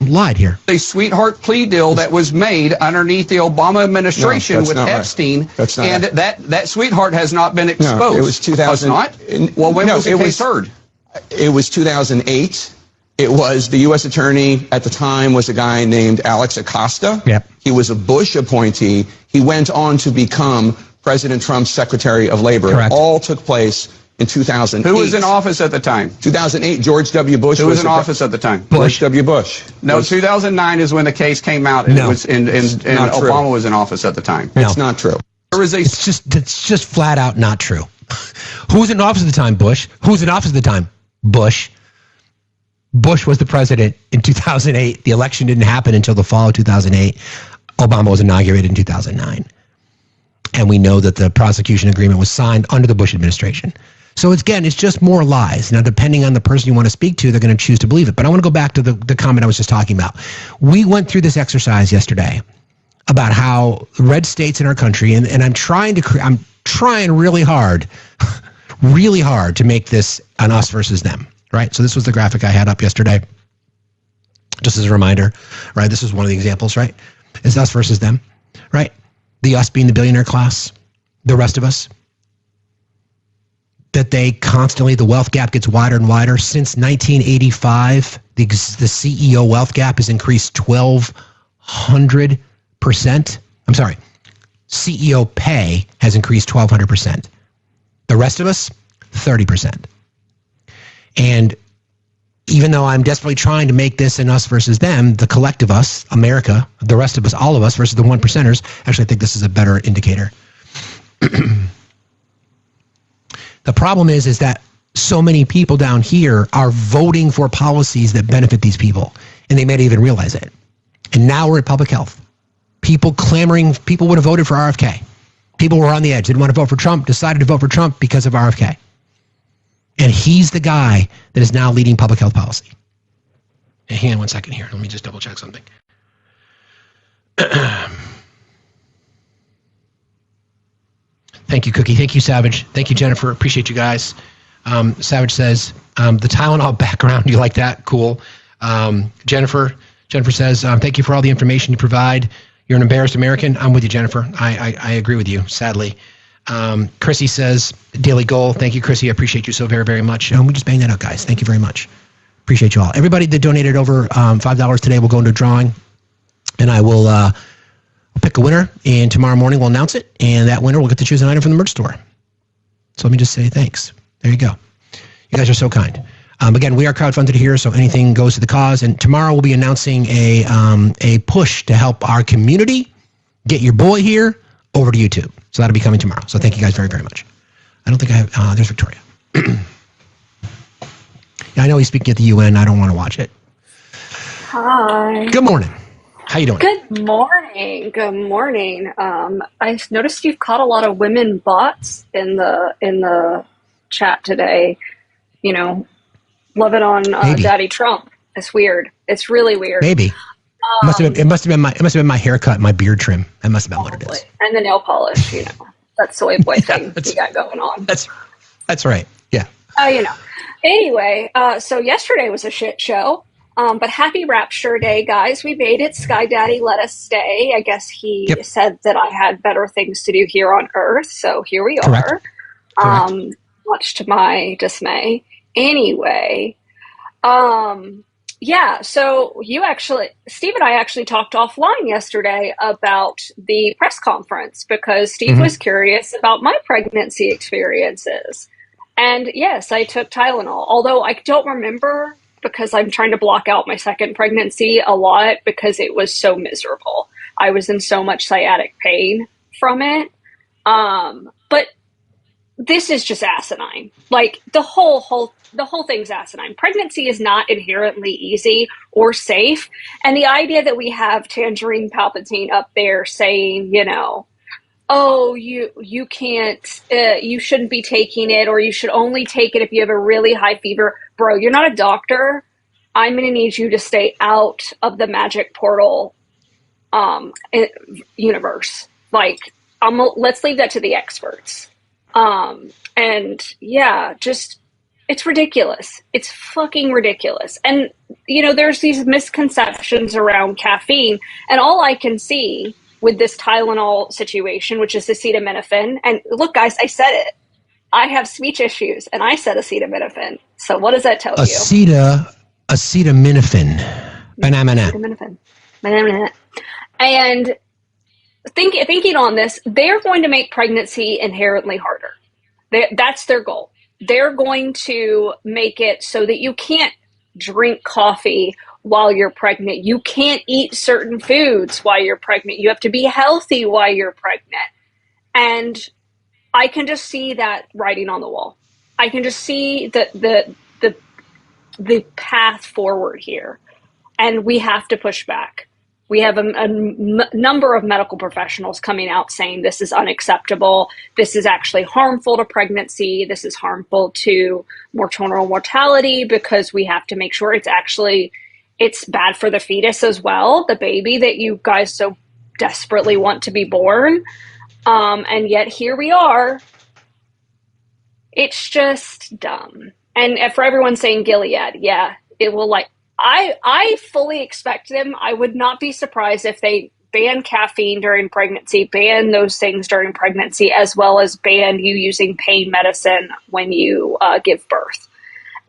lied here. A sweetheart plea deal that was made underneath the Obama administration with Epstein, right. That's not and that sweetheart has not been exposed. No, it was 2000. Not? Well, when was the case heard? It was 2008. It was the U.S. attorney at the time was a guy named Alex Acosta. Yep. He was a Bush appointee. He went on to become President Trump's Secretary of Labor. Correct. It all took place in 2008. Who was in office at the time? 2008, George W. Bush. Who was in office at the time? George W. Bush. No, 2009 is when the case came out, and No. it was and Obama was in office at the time. It's not true. There was It's just flat out not true. Who was in office at the time? Bush. Who was in office at the time? Bush. Bush was the president in 2008. The election didn't happen until the fall of 2008. Obama was inaugurated in 2009. And we know that the prosecution agreement was signed under the Bush administration. So it's just more lies. Now, depending on the person you want to speak to, they're going to choose to believe it. But I want to go back to the comment I was just talking about. We went through this exercise yesterday about how red states in our country, and I'm trying really hard to make this an us versus them, right? So this was the graphic I had up yesterday. Just as a reminder, right? This is one of the examples, right? It's us versus them, right? The us being the billionaire class, the rest of us. That they constantly, the wealth gap gets wider and wider. Since 1985, the CEO wealth gap has increased 1,200%. I'm sorry, CEO pay has increased 1,200%. The rest of us, 30%. And even though I'm desperately trying to make this an us versus them, the collective us, America, the rest of us, all of us versus the 1%ers, actually I think this is a better indicator. The problem is that so many people down here are voting for policies that benefit these people, and they may not even realize it. And now we're at public health. People clamoring, people would have voted for RFK. People were on the edge. Didn't want to vote for Trump, decided to vote for Trump because of RFK. And he's the guy that is now leading public health policy. Hang on one second here. Let me just double check something. Thank you, Cookie. Thank you, Savage. Thank you, Jennifer. Appreciate you guys. Savage says, the Tylenol background, you like that? Cool. Jennifer says, thank you for all the information you provide. You're an embarrassed American. I'm with you, Jennifer. I agree with you, sadly. Chrissy says, daily goal. Thank you, Chrissy. I appreciate you so very, very much. And we just bang that out, guys. Thank you very much. Appreciate you all. Everybody that donated over $5 today will go into a drawing, and I will pick a winner, and tomorrow morning we'll announce it, and that winner will get to choose an item from the merch store. So let me just say thanks. There you go. You guys are so kind. Again, we are crowdfunded here, so anything goes to the cause. And tomorrow we'll be announcing a push to help our community get your boy here over to YouTube. So that'll be coming tomorrow. So thank you guys very, very much. I don't think I have... there's Victoria. Yeah, I know he's speaking at the UN. I don't want to watch it. Hi. Good morning. How you doing? Good morning. Good morning. I noticed you've caught a lot of women bots in the chat today. You know, love it on Daddy Trump. It's weird. It's really weird. Maybe. It must have been my haircut, and my beard trim. That must have been what it is. And the nail polish. You know, that soy boy thing you got going on. That's right. Yeah. You know. Anyway, so yesterday was a shit show. But happy Rapture Day, guys. We made it. Sky Daddy let us stay. I guess he said that I had better things to do here on Earth. So here we are. Correct. Much to my dismay. Anyway, yeah, so Steve and I actually talked offline yesterday about the press conference because Steve was curious about my pregnancy experiences. And yes, I took Tylenol, although I don't remember because I'm trying to block out my second pregnancy a lot because it was so miserable. I was in so much sciatic pain from it. But this is just asinine. Like the whole thing's asinine. Pregnancy is not inherently easy or safe. And the idea that we have Tangerine Palpatine up there saying, you know, oh, you can't, you shouldn't be taking it, or you should only take it if you have a really high fever. Bro, you're not a doctor. I'm going to need you to stay out of the magic portal universe. Like, let's leave that to the experts. And yeah, just, it's ridiculous. It's fucking ridiculous. And, you know, there's these misconceptions around caffeine, and all I can see with this Tylenol situation, which is acetaminophen. And look, guys, I said it. I have speech issues, and I said acetaminophen. So what does that tell you? Acetaminophen. Acetaminophen. And thinking on this, they're going to make pregnancy inherently harder. That's their goal. They're going to make it so that you can't drink coffee while you're pregnant. You can't eat certain foods while you're pregnant. You have to be healthy while you're pregnant. And I can just see that writing on the wall. I can just see the path forward here. And we have to push back. We have a number of medical professionals coming out saying this is unacceptable. This is actually harmful to pregnancy. This is harmful to maternal mortality because we have to make sure it's bad for the fetus as well, the baby that you guys so desperately want to be born. And yet here we are. It's just dumb. And for everyone saying Gilead, yeah, it will I fully expect them. I would not be surprised if they ban caffeine during pregnancy, ban those things during pregnancy, as well as ban you using pain medicine when you give birth.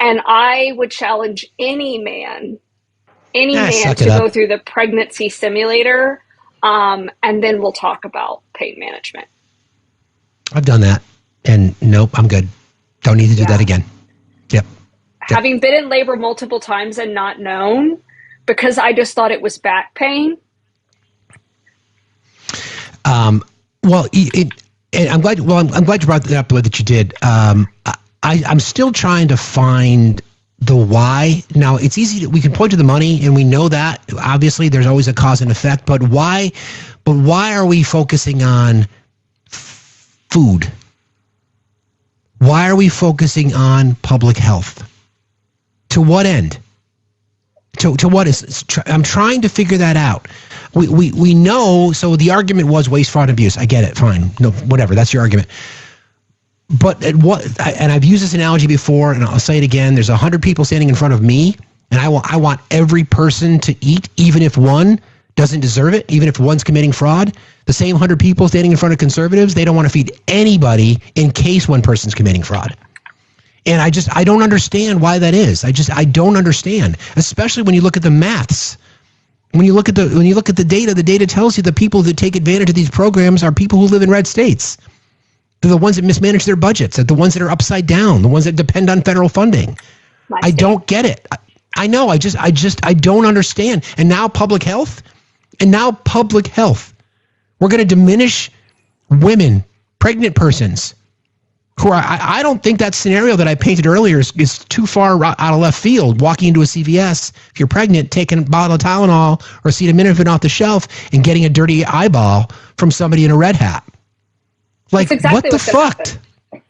And I would challenge any man to go through the pregnancy simulator, and then we'll talk about pain management. I've done that, and nope, I'm good. Don't need to do that again. Yep. Having been in labor multiple times and not known, because I just thought it was back pain. I'm glad you brought that up the way that you did. I'm still trying to find the why. Now, it's easy we can point to the money, and we know that obviously there's always a cause and effect, but why are we focusing on food? Why are we focusing on public health? To what end? To what is? I'm trying to figure that out. We know. So the argument was waste, fraud, and abuse. I get it. Fine. No, whatever. That's your argument. But and I've used this analogy before, and I'll say it again. There's 100 people standing in front of me, and I want every person to eat, even if one doesn't deserve it, even if one's committing fraud. The same 100 people standing in front of conservatives, they don't want to feed anybody in case one person's committing fraud. And I don't understand why that is. I don't understand, especially when you look at the maths. When you look at the data tells you the people that take advantage of these programs are people who live in red states. They're the ones that mismanage their budgets. They're the ones that are upside down. The ones that depend on federal funding. I don't get it. I know. I don't understand. And now public health. We're going to diminish women, pregnant persons, who are. I don't think that scenario that I painted earlier is too far out of left field. Walking into a CVS, if you're pregnant, taking a bottle of Tylenol or acetaminophen off the shelf and getting a dirty eyeball from somebody in a red hat. Like, what the fuck?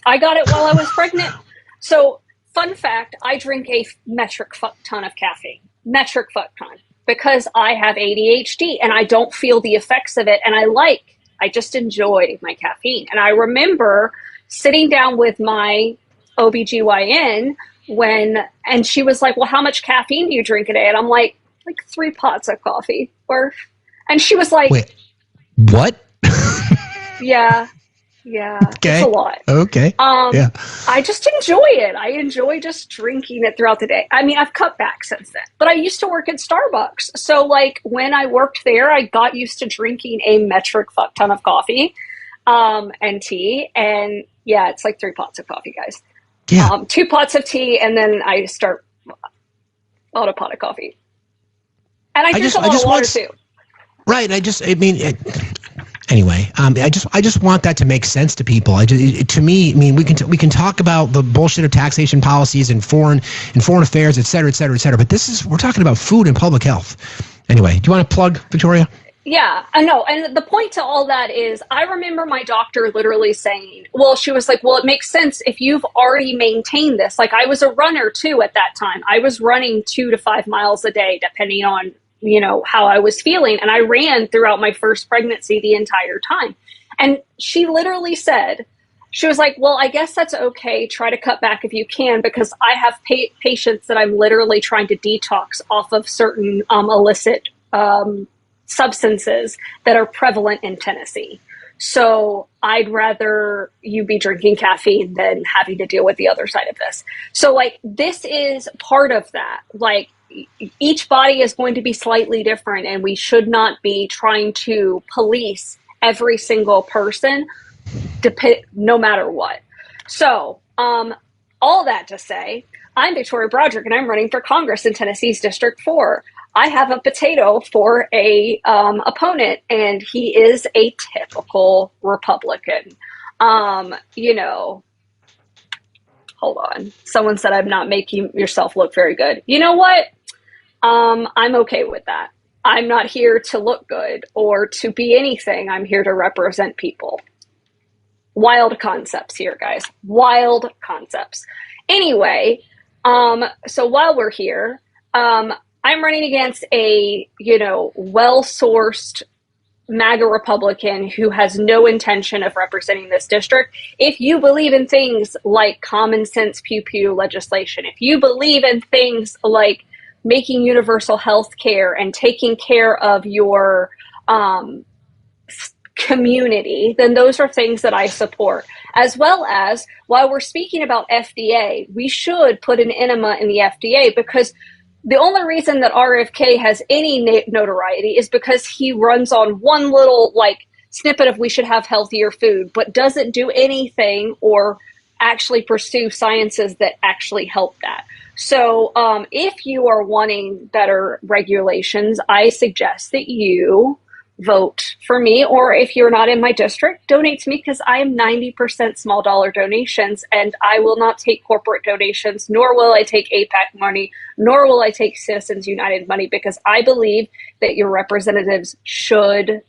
I got it while I was pregnant. So, fun fact, I drink a metric fuck ton of caffeine. Metric fuck ton. Because I have ADHD and I don't feel the effects of it. And I just enjoy my caffeine. And I remember sitting down with my OBGYN and she was like, well, how much caffeine do you drink a day? And I'm like 3 pots of coffee. And she was like, wait, what? Yeah. Okay. It's a lot. Okay. Yeah. I just enjoy it. I enjoy just drinking it throughout the day. I mean, I've cut back since then, but I used to work at Starbucks. So when I worked there, I got used to drinking a metric fuck ton of coffee, and tea. And yeah, it's 3 pots of coffee, guys. Yeah. 2 pots of tea. And then I start on a pot of coffee. And I drink a lot of water too. Right. Anyway, I just want that to make sense to people. To me, we can talk about the bullshit of taxation policies and foreign affairs, et cetera, et cetera, et cetera. But we're talking about food and public health. Anyway, do you want to plug, Victoria? Yeah, I know. And the point to all that is, I remember my doctor literally saying, well, she was like, well, it makes sense if you've already maintained this. I was a runner too at that time. I was running 2 to 5 miles a day, depending on how I was feeling. And I ran throughout my first pregnancy the entire time. And she literally said, she was like, well, I guess that's okay. Try to cut back if you can, because I have patients that I'm literally trying to detox off of certain illicit substances that are prevalent in Tennessee. So I'd rather you be drinking caffeine than having to deal with the other side of this. So this is part of that. Each body is going to be slightly different, and we should not be trying to police every single person, no matter what. So, all that to say, I'm Victoria Broderick, and I'm running for Congress in Tennessee's District 4. I have a potato for a opponent, and he is a typical Republican. Hold on. Someone said I'm not making yourself look very good. You know what? I'm okay with that. I'm not here to look good or to be anything. I'm here to represent people. Wild concepts here, guys. Wild concepts. Anyway, so while we're here, I'm running against a, well-sourced MAGA Republican who has no intention of representing this district. If you believe in things like common sense pew-pew legislation, if you believe in things like making universal health care and taking care of your community, then those are things that I support. As well as, while we're speaking about FDA, we should put an enema in the FDA, because the only reason that RFK has any notoriety is because he runs on one little snippet of we should have healthier food, but doesn't do anything or actually pursue sciences that actually help that. So if you are wanting better regulations, I suggest that you vote for me, or if you're not in my district, donate to me, because I am 90% small dollar donations, and I will not take corporate donations, nor will I take APAC money, nor will I take Citizens United money, because I believe that your representatives should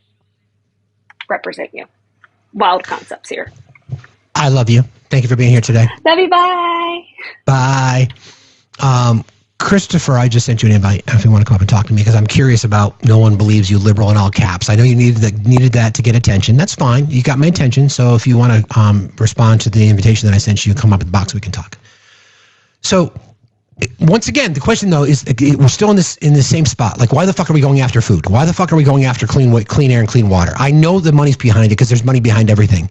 represent you. Wild concepts here. I love you. Thank you for being here today. Love you. Bye. Bye. Christopher, I just sent you an invite if you want to come up and talk to me, because I'm curious about "no one believes you" liberal in all caps. I know you needed that to get attention. That's fine. You got my attention. So if you want to respond to the invitation that I sent you, come up in the box, we can talk. So once again, the question though is, we're still in the same spot. Like, why the fuck are we going after food? Why the fuck are we going after clean air and clean water? I know the money's behind it, because there's money behind everything.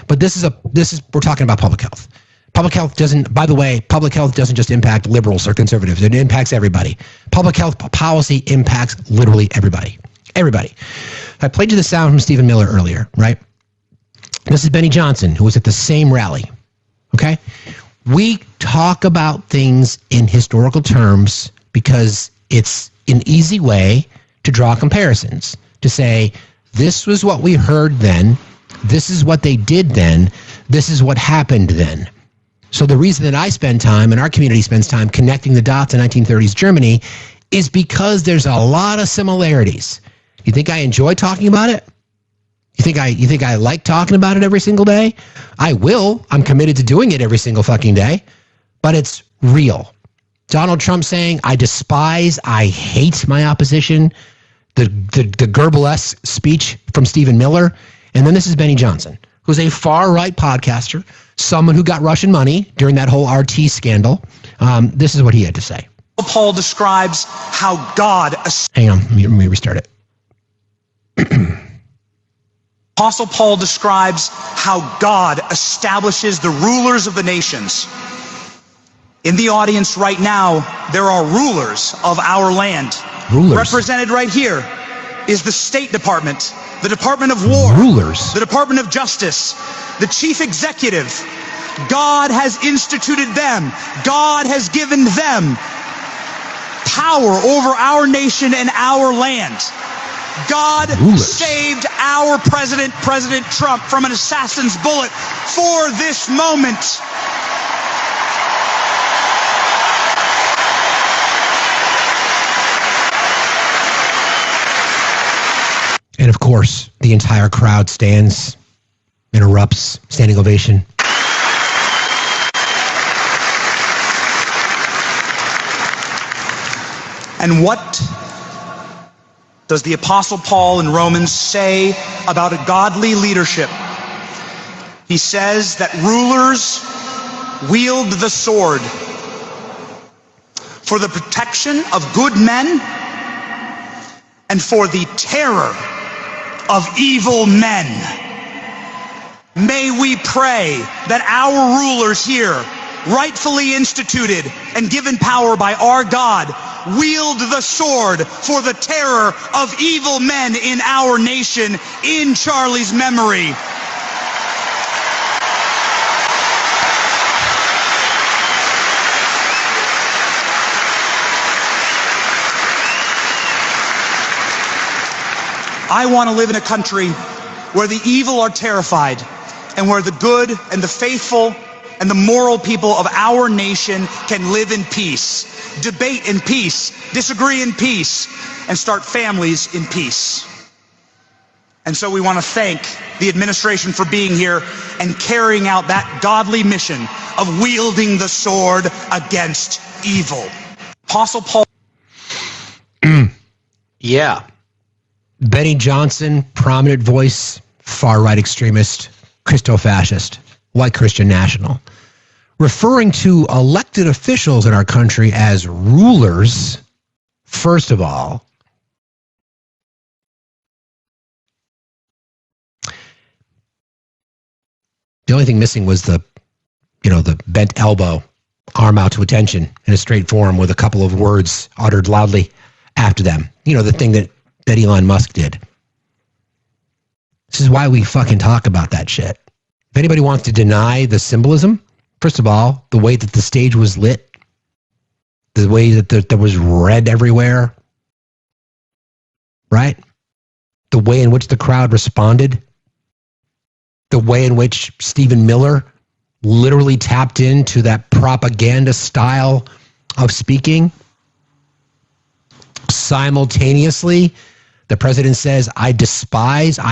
But we're talking about public health. Public health doesn't just impact liberals or conservatives. It impacts everybody. Public health policy impacts literally everybody. Everybody. I played you the sound from Stephen Miller earlier, right? This is Benny Johnson, who was at the same rally. Okay? We talk about things in historical terms because it's an easy way to draw comparisons, to say, this was what we heard then, this is what they did then, this is what happened then. So the reason that I spend time, and our community spends time, connecting the dots in 1930s Germany is because there's a lot of similarities. You think I enjoy talking about it? You think I like talking about it every single day? I will. I'm committed to doing it every single fucking day. But it's real. Donald Trump saying, I hate my opposition. The Goebbels-esque speech from Stephen Miller. And then this is Benny Johnson, who's a far-right podcaster, someone who got Russian money during that whole RT scandal. This is what he had to say. Paul describes how God... Hang on, let me restart it. Apostle Paul describes how God establishes the rulers of the nations. In the audience right now, there are rulers of our land. Rulers. Represented right here is the State Department, the Department of War, rulers, the Department of Justice, the Chief Executive. God has instituted them. God has given them power over our nation and our land. God saved our president, President Trump, from an assassin's bullet for this moment. And of course, the entire crowd stands and erupts, standing ovation. And what does the Apostle Paul in Romans say about a godly leadership? He says that rulers wield the sword for the protection of good men and for the terror of evil men. May we pray that our rulers here, rightfully instituted and given power by our God, wield the sword for the terror of evil men in our nation, in Charlie's memory. I want to live in a country where the evil are terrified and where the good and the faithful and the moral people of our nation can live in peace, debate in peace, disagree in peace, and start families in peace. And so we want to thank the administration for being here and carrying out that godly mission of wielding the sword against evil. Apostle Paul. Yeah. Benny Johnson, prominent voice, far-right extremist, Christo-fascist, white Christian national, referring to elected officials in our country as rulers First of all, the only thing missing was the bent elbow, arm out to attention in a straight form with a couple of words uttered loudly after them. The thing that Elon Musk did. This is why we fucking talk about that shit. If anybody wants to deny the symbolism, first of all, the way that the stage was lit, the way that there was red everywhere, right? The way in which the crowd responded, the way in which Stephen Miller literally tapped into that propaganda style of speaking. Simultaneously, the president says, I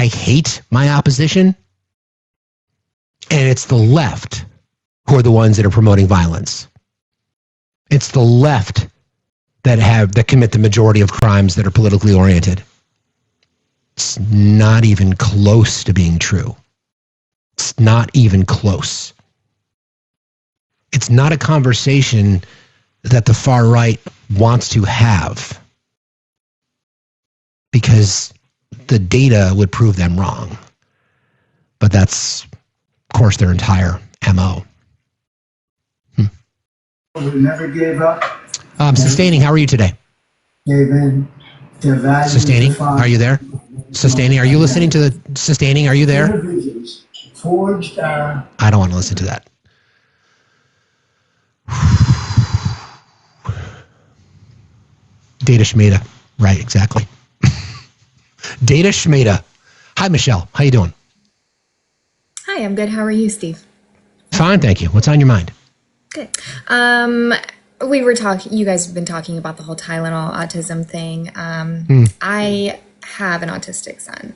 hate my opposition. And it's the left who are the ones that are promoting violence. It's the left that commit the majority of crimes that are politically oriented. It's not even close to being true. It's not even close. It's not a conversation that the far right wants to have because the data would prove them wrong. But that's, of course, their entire MO. We never gave up. Sustaining, how are you today? Gave in their values. Sustaining, are you there? Sustaining, are you listening to the Sustaining? Are you there? Forged. I don't want to listen to that. Data Shmeda. Right, exactly. Data Shmeda. Hi, Michelle. How you doing? Hi, I'm good. How are you, Steve? Fine, thank you. What's on your mind? Good. You guys have been talking about the whole Tylenol autism thing. I have an autistic son.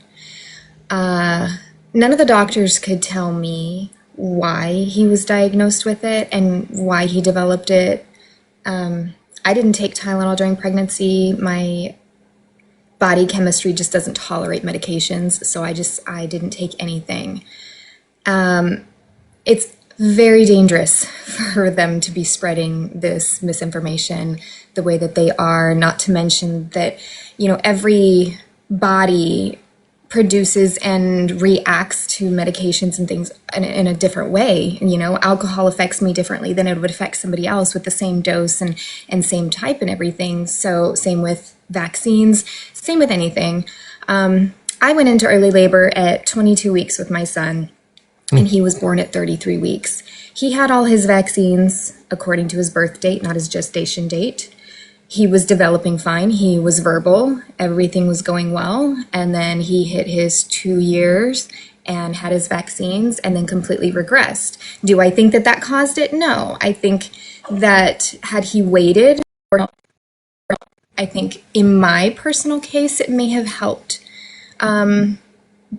None of the doctors could tell me why he was diagnosed with it and why he developed it. I didn't take Tylenol during pregnancy. My body chemistry just doesn't tolerate medications, so I didn't take anything. It's very dangerous for them to be spreading this misinformation the way that they are, not to mention that, every body produces and reacts to medications and things in a different way. Alcohol affects me differently than it would affect somebody else with the same dose and same type and everything. So same with vaccines, same with anything. I went into early labor at 22 weeks with my son, and he was born at 33 weeks. He had all his vaccines according to his birth date, not his gestation date. He was developing fine. He was verbal. Everything was going well. And then he hit his 2 years and had his vaccines and then completely regressed. Do I think that caused it? No. I think that had he waited, I think in my personal case, it may have helped.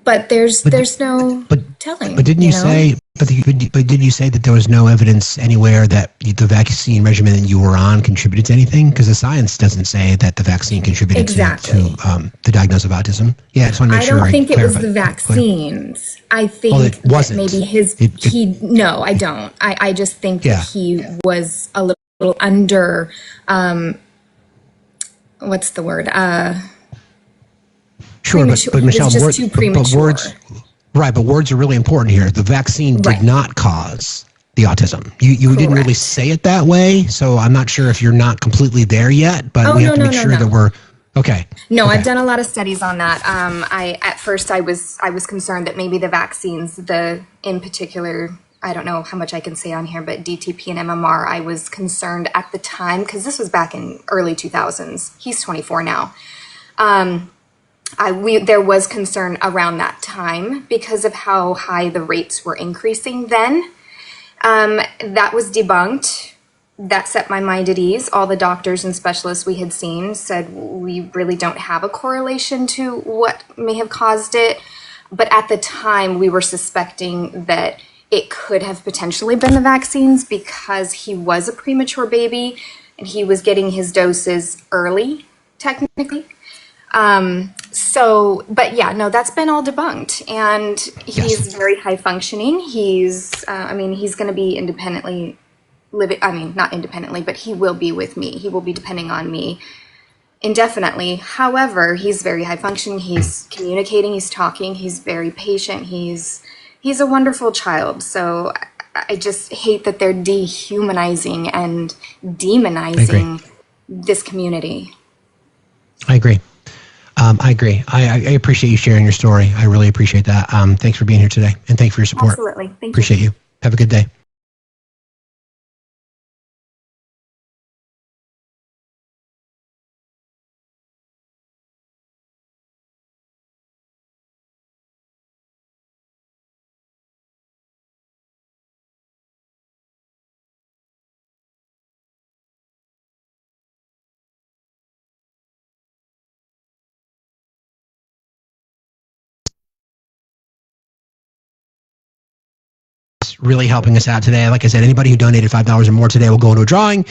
But there's no telling. But didn't you say? But did you say that there was no evidence anywhere that the vaccine regimen that you were on contributed to anything? Because the science doesn't say that the vaccine contributed to the diagnosis of autism. Yeah, I just want to make sure. I don't think it was the vaccines. I think it wasn't. Maybe No, I don't. I just think that he was a little under. What's the word? Sure, but Michelle, but words are really important here. The vaccine did not cause the autism. You didn't really say it that way, so I'm not sure if you're not completely there yet. But we have to make sure that we're okay. No, I've done a lot of studies on that. At first I was concerned that maybe the vaccines, in particular, I don't know how much I can say on here, but DTP and MMR, I was concerned at the time because this was back in early 2000s. He's 24 now. There was concern around that time because of how high the rates were increasing then. That was debunked. That set my mind at ease. All the doctors and specialists we had seen said we really don't have a correlation to what may have caused it. But at the time, we were suspecting that it could have potentially been the vaccines because he was a premature baby and he was getting his doses early, technically. But yeah, no, that's been all debunked, and he's very high functioning. He's going to be independently living. I mean, not independently, but he will be with me. He will be depending on me indefinitely. However, he's very high functioning. He's communicating. He's talking. He's very patient. He's a wonderful child. So I just hate that they're dehumanizing and demonizing this community. I agree. I agree. I appreciate you sharing your story. I really appreciate that. Thanks for being here today, and thanks for your support. Absolutely. Thank you. Appreciate you. Have a good day. Really helping us out today. Like I said, anybody who donated $5 or more today will go into a drawing.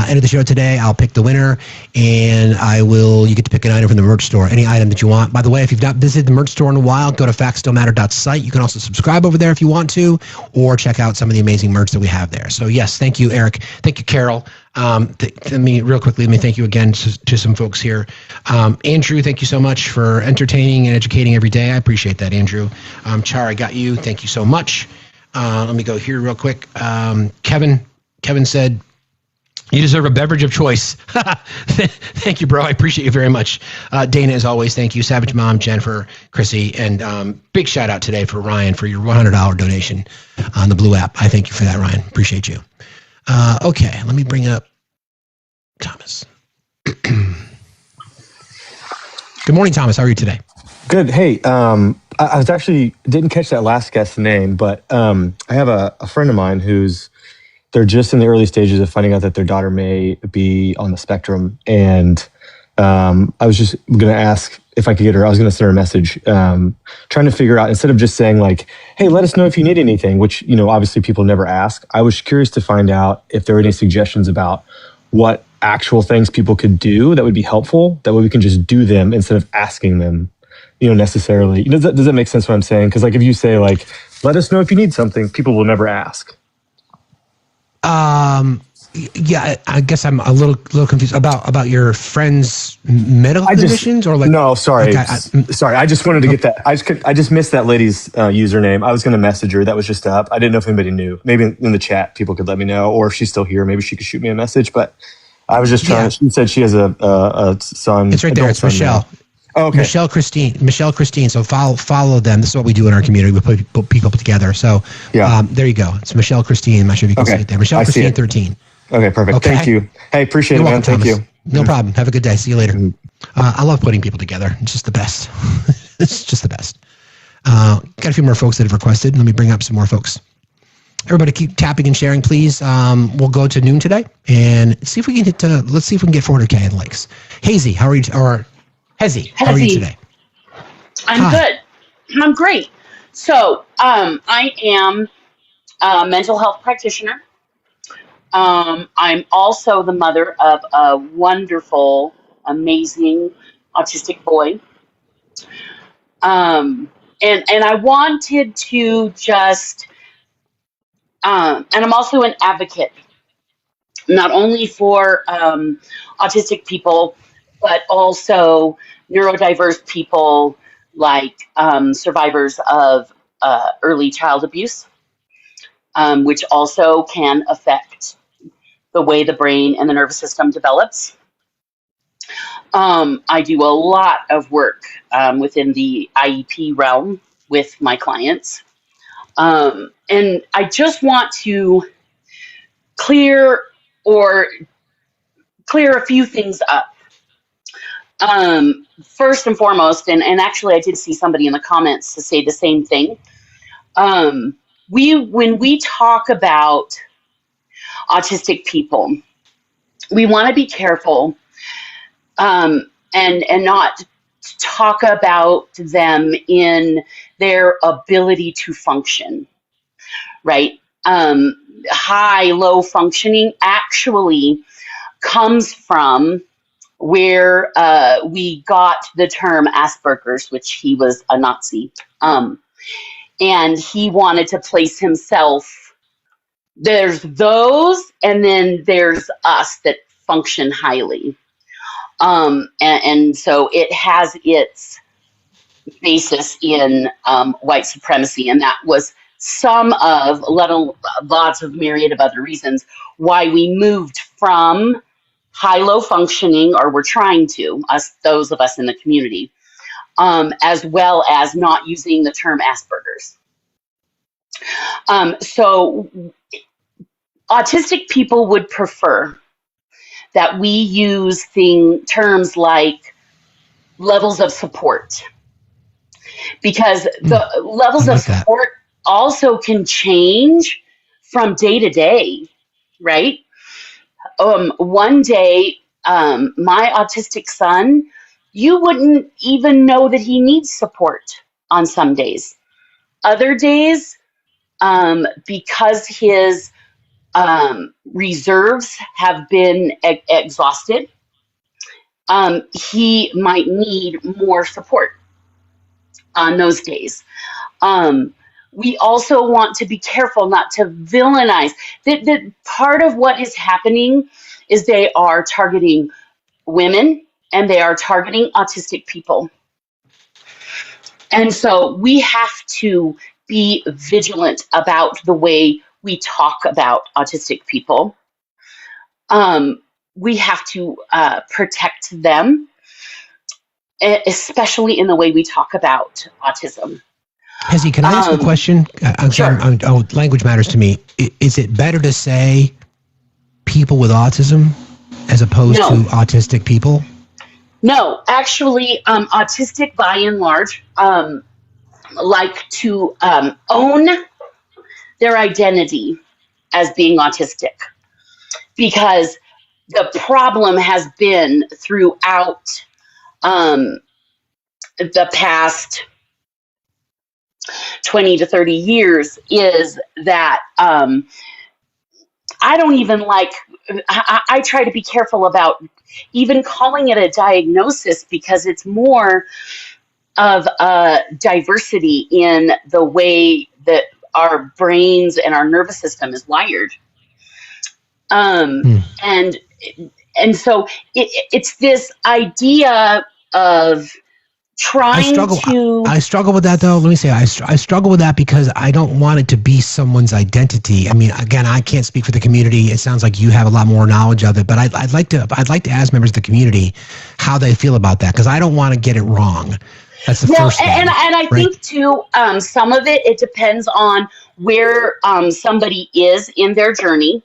End of the show today, I'll pick the winner, and you get to pick an item from the merch store, any item that you want. By the way, if you've not visited the merch store in a while, go to factsstillmatter.site. You can also subscribe over there if you want to, or check out some of the amazing merch that we have there. So yes, thank you, Eric. Thank you, Carol. Let me thank you again to some folks here. Andrew, thank you so much for entertaining and educating every day. I appreciate that, Andrew. Char, I got you. Thank you so much. Let me go here real quick. Kevin said, you deserve a beverage of choice. Thank you, bro. I appreciate you very much. Dana, as always, thank you. Savage Mom, Jennifer, Chrissy, and big shout out today for Ryan for your $100 donation on the Blue app. I thank you for that, Ryan. Appreciate you. Okay, let me bring up Thomas. Good morning, Thomas. How are you today? Good. Hey, I was actually didn't catch that last guest's name, but I have a friend of mine they're just in the early stages of finding out that their daughter may be on the spectrum, and I was just going to ask if I could get her. I was going to send her a message, trying to figure out, instead of just saying like, "Hey, let us know if you need anything," which obviously people never ask. I was curious to find out if there were any suggestions about what actual things people could do that would be helpful. That way we can just do them instead of asking them. Necessarily. Does that make sense what I'm saying? Because like if you say like, let us know if you need something, people will never ask. Yeah, I guess I'm a little confused about your friend's medical conditions or like. No, sorry, okay, sorry. I just wanted to get that. I just missed that lady's username. I was going to message her. That was just up. I didn't know if anybody knew. Maybe in the chat people could let me know, or if she's still here, maybe she could shoot me a message. But I was just trying. Yeah. She said she has a son. It's right there. It's Michelle. Oh, okay. Michelle Christine. So follow them. This is what we do in our community. We put people together. So there you go. It's Michelle Christine. I'm not sure if you can see it there. Michelle Christine 13. Okay, perfect. Okay. Thank you. Hey, appreciate it, man. Thank you. No problem. Have a good day. See you later. I love putting people together. It's just the best. It's just the best. Got a few more folks that have requested. Let me bring up some more folks. Everybody keep tapping and sharing, please. We'll go to noon today and see if we can get to, let's see if we can get 400K in likes. Hazy, how are you? Or Hezzy, how are you today? I'm good. I'm great. So I am a mental health practitioner. I'm also the mother of a wonderful, amazing autistic boy. And I wanted to just, and I'm also an advocate, not only for autistic people, but also neurodiverse people like survivors of early child abuse, which also can affect the way the brain and the nervous system develops. I do a lot of work within the IEP realm with my clients. And I just want to clear a few things up. First and foremost, and actually I did see somebody in the comments to say the same thing. When we talk about autistic people, we want to be careful and not talk about them in their ability to function, right? High, low functioning actually comes from where we got the term Asperger's, which he was a Nazi. And he wanted to place himself, there's those, and then there's us that function highly. And so it has its basis in white supremacy, and that was some of, lots of myriad of other reasons why we moved from high-low functioning, or we're trying to, those of us in the community, as well as not using the term Asperger's. So autistic people would prefer that we use terms like levels of support, because the levels of support also can change from day to day, right? One day, my autistic son, you wouldn't even know that he needs support on some days. Other days, because his reserves have been exhausted, he might need more support on those days. We also want to be careful not to villainize. That part of what is happening is they are targeting women and they are targeting autistic people. And so we have to be vigilant about the way we talk about autistic people. We have to protect them, especially in the way we talk about autism. Hezzy, can I ask a question? Sure. Language matters to me. Is it better to say people with autism as opposed to autistic people? No, actually, autistic by and large like to own their identity as being autistic, because the problem has been throughout the past 20 to 30 years is that I don't even like, I try to be careful about even calling it a diagnosis, because it's more of a diversity in the way that our brains and our nervous system is wired. And so it's this idea of trying to... I struggle with that, though. Let me say, I struggle with that because I don't want it to be someone's identity. I mean, again, I can't speak for the community. It sounds like you have a lot more knowledge of it, but I'd like to ask members of the community how they feel about that, because I don't want to get it wrong. That's the first thing. And I think, too, some of it depends on where somebody is in their journey.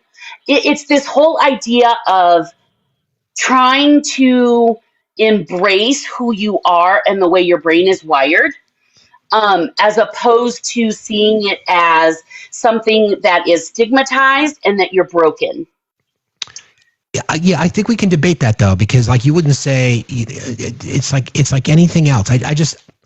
It's this whole idea of trying to embrace who you are and the way your brain is wired, as opposed to seeing it as something that is stigmatized and that you're broken. Yeah, I think we can debate that, though, because like you wouldn't say it's like anything else.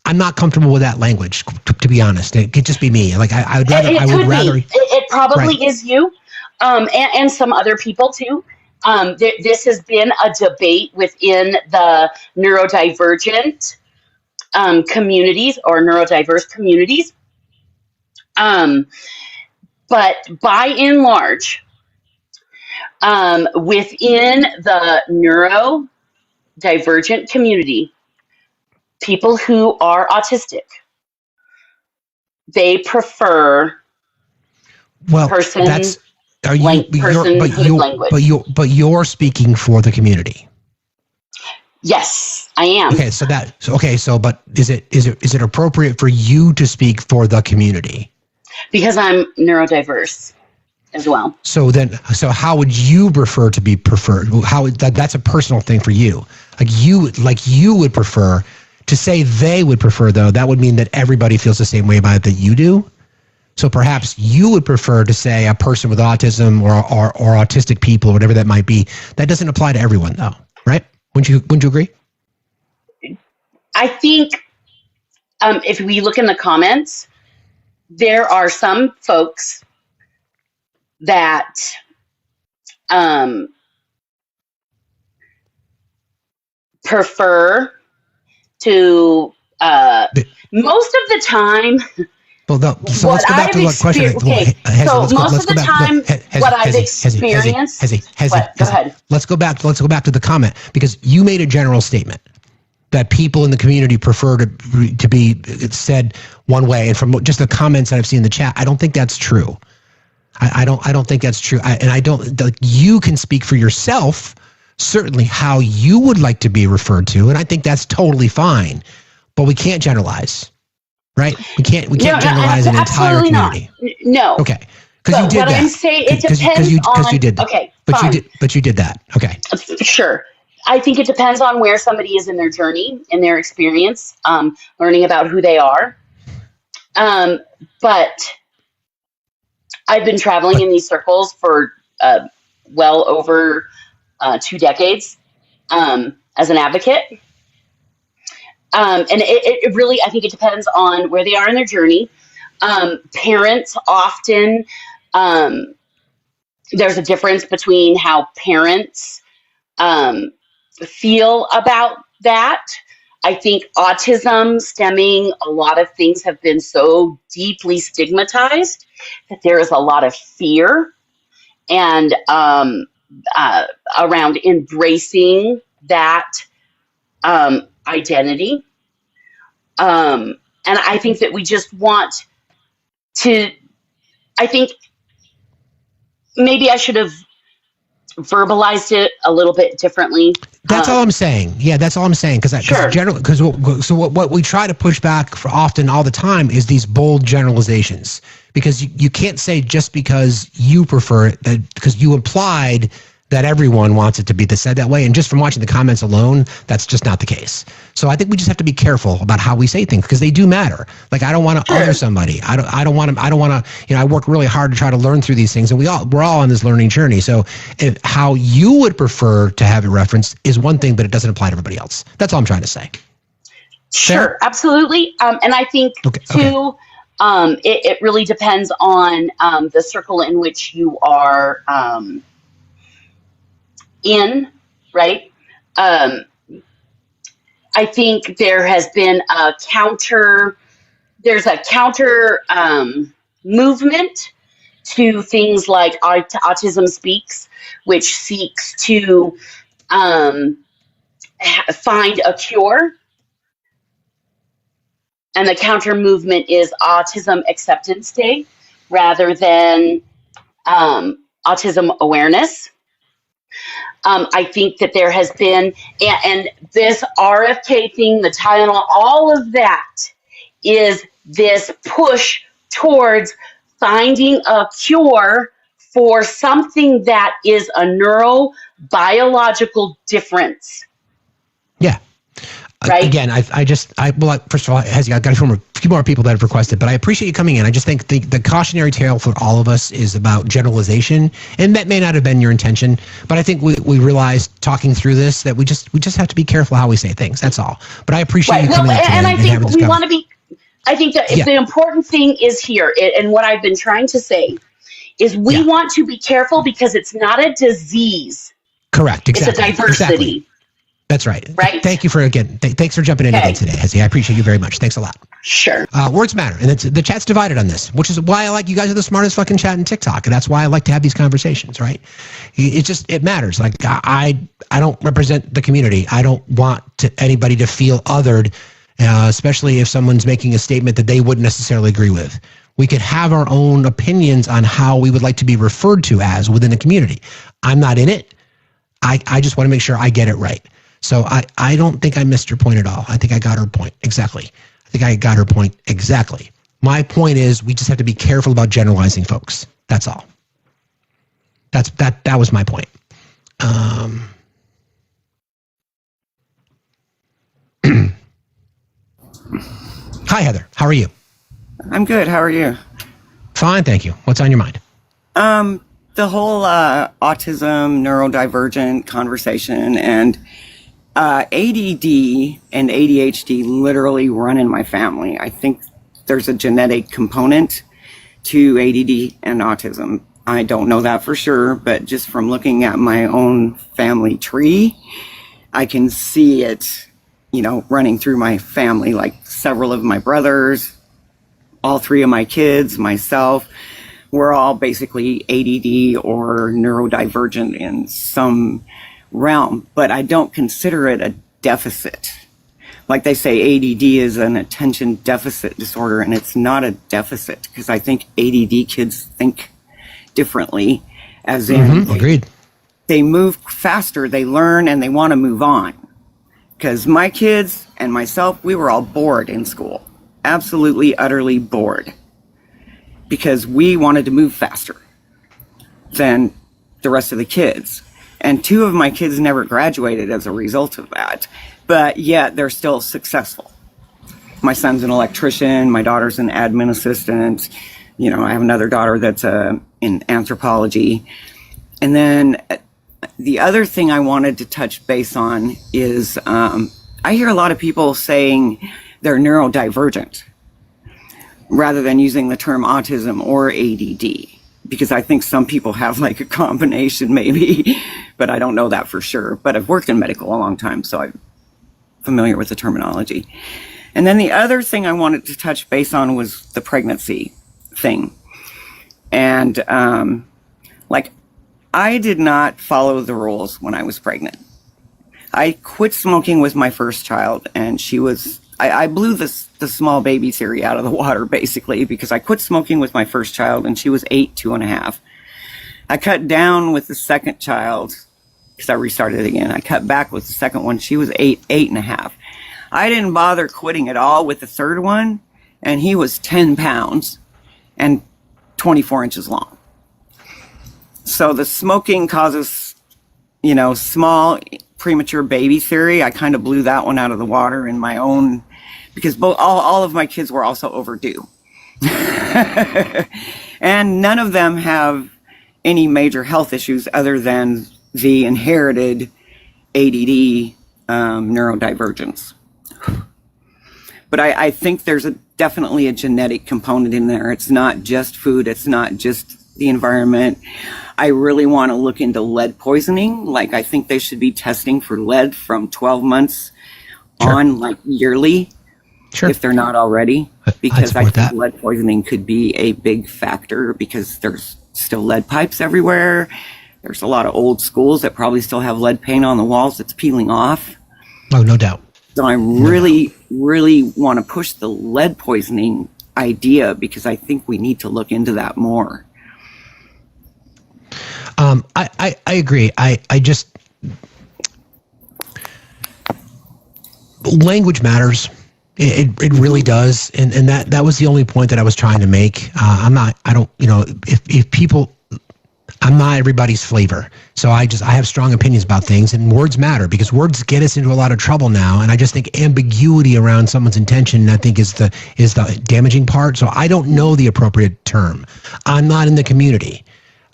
I'm not comfortable with that language, to be honest. It could just be me. Like I would rather. It probably is you, and some other people too. This has been a debate within the neurodivergent communities or neurodiverse communities. But by and large, within the neurodivergent community, people who are autistic, they prefer personhood language. But you're speaking for the community. Yes, I am. Okay, but is it appropriate for you to speak for the community? Because I'm neurodiverse as well. So how would you prefer to be preferred? That's a personal thing for you. Like you would prefer to say they would prefer, though. That would mean that everybody feels the same way about it that you do. So perhaps you would prefer to say a person with autism or autistic people, or whatever that might be. That doesn't apply to everyone, though, right? Wouldn't you agree? I think if we look in the comments, there are some folks that prefer to most of the time Well, no, so let's go back to what question. Okay, so most of the time, what I've experienced. Go ahead. Let's go back to the comment, because you made a general statement that people in the community prefer to be said one way, and from just the comments that I've seen in the chat, I don't think that's true. I don't think that's true. You can speak for yourself, certainly how you would like to be referred to, and I think that's totally fine. But we can't generalize, right? We can't generalize an entire community. No. Okay. Because you did that. I'm saying it depends because you did that. Okay. But you did that. Okay. Sure. I think it depends on where somebody is in their journey, in their experience, learning about who they are. But I've been traveling in these circles for well over 2 decades as an advocate. And it really, I think it depends on where they are in their journey. Parents often, there's a difference between how parents feel about that. I think autism stemming, a lot of things have been so deeply stigmatized that there is a lot of fear and around embracing that identity. And I think that we just want to, I think maybe I should have verbalized it a little bit differently. That's all I'm saying. Yeah, that's all I'm saying. Because what we try to push back for often all the time is these bold generalizations. Because you can't say just because you prefer it, that because you implied that everyone wants it to be said that way. And just from watching the comments alone, that's just not the case. So I think we just have to be careful about how we say things, because they do matter. Like, I don't want to other somebody. I don't want to, I work really hard to try to learn through these things, and we're all on this learning journey. So how you would prefer to have it referenced is one thing, but it doesn't apply to everybody else. That's all I'm trying to say. Sure, Fair? Absolutely. And I think too, it really depends on the circle in which you are in, right? I think there has been a counter movement to things like Autism Speaks, which seeks to find a cure. And the counter movement is Autism Acceptance Day rather than autism awareness. I think that there has been, and this RFK thing, the Tylenol, all of that is this push towards finding a cure for something that is a neurobiological difference. Yeah. Right. Again, first of all, Hezi, I've got a few more people that have requested, but I appreciate you coming in. I just think the cautionary tale for all of us is about generalization, and that may not have been your intention, but I think we realized talking through this that we just have to be careful how we say things. That's all. But I appreciate you coming in today and I think we want to be. I think that the important thing is here, and what I've been trying to say is we want to be careful because it's not a disease. Correct. Exactly. It's a diversity. Exactly. That's right. Right. Thank you thanks for jumping in again today, Hezi. I appreciate you very much. Thanks a lot. Sure. Words matter, and the chat's divided on this, which is why I like you guys are the smartest fucking chat in TikTok, and that's why I like to have these conversations. Right? It matters. Like I don't represent the community. I don't want anybody to feel othered, especially if someone's making a statement that they wouldn't necessarily agree with. We could have our own opinions on how we would like to be referred to as within the community. I'm not in it. I just want to make sure I get it right. So I don't think I missed your point at all. I think I got her point exactly. My point is we just have to be careful about generalizing folks. That's all. That was my point. Hi, Heather. How are you? I'm good. How are you? Fine, thank you. What's on your mind? The whole autism, neurodivergent conversation, and ADD and ADHD literally run in my family. I think there's a genetic component to ADD and autism. I don't know that for sure, but just from looking at my own family tree, I can see it, running through my family, like several of my brothers, all three of my kids, myself, we're all basically ADD or neurodivergent in some realm, but I don't consider it a deficit. Like they say, ADD is an attention deficit disorder, and it's not a deficit, because I think ADD kids think differently, as in agreed. They move faster, they learn, and they want to move on. Because my kids and myself, we were all bored in school. Absolutely, utterly bored. Because we wanted to move faster than the rest of the kids. And 2 of my kids never graduated as a result of that. But yet, they're still successful. My son's an electrician. My daughter's an admin assistant. You know, I have another daughter that's in anthropology. And then the other thing I wanted to touch base on is I hear a lot of people saying they're neurodivergent rather than using the term autism or ADD, because I think some people have like a combination maybe, but I don't know that for sure. But I've worked in medical a long time, so I'm familiar with the terminology. And then the other thing I wanted to touch base on was the pregnancy thing. And like, I did not follow the rules when I was pregnant. I quit smoking with my first child, and she was, I blew the small baby theory out of the water, basically, because I quit smoking with my first child, and she was 8, 2.5. I cut down with the second child, because I restarted again. I cut back with the second one. She was 8, 8.5. I didn't bother quitting at all with the third one, and he was 10 pounds and 24 inches long. So the smoking causes, you know, small premature baby theory. I kind of blew that one out of the water in my own, because all of my kids were also overdue. And none of them have any major health issues other than the inherited ADD neurodivergence. But I think there's definitely a genetic component in there. It's not just food. It's not just the environment. I really want to look into lead poisoning. Like, I think they should be testing for lead from 12 months on, like, yearly, if they're not already. Because I think lead poisoning could be a big factor, because there's still lead pipes everywhere. There's a lot of old schools that probably still have lead paint on the walls that's peeling off. Oh, no doubt. So I really want to push the lead poisoning idea, because I think we need to look into that more. I agree. I just, language matters. It really does. And that was the only point that I was trying to make. I'm not everybody's flavor. So I have strong opinions about things, and words matter, because words get us into a lot of trouble now. And I just think ambiguity around someone's intention, I think, is the damaging part. So I don't know the appropriate term. I'm not in the community.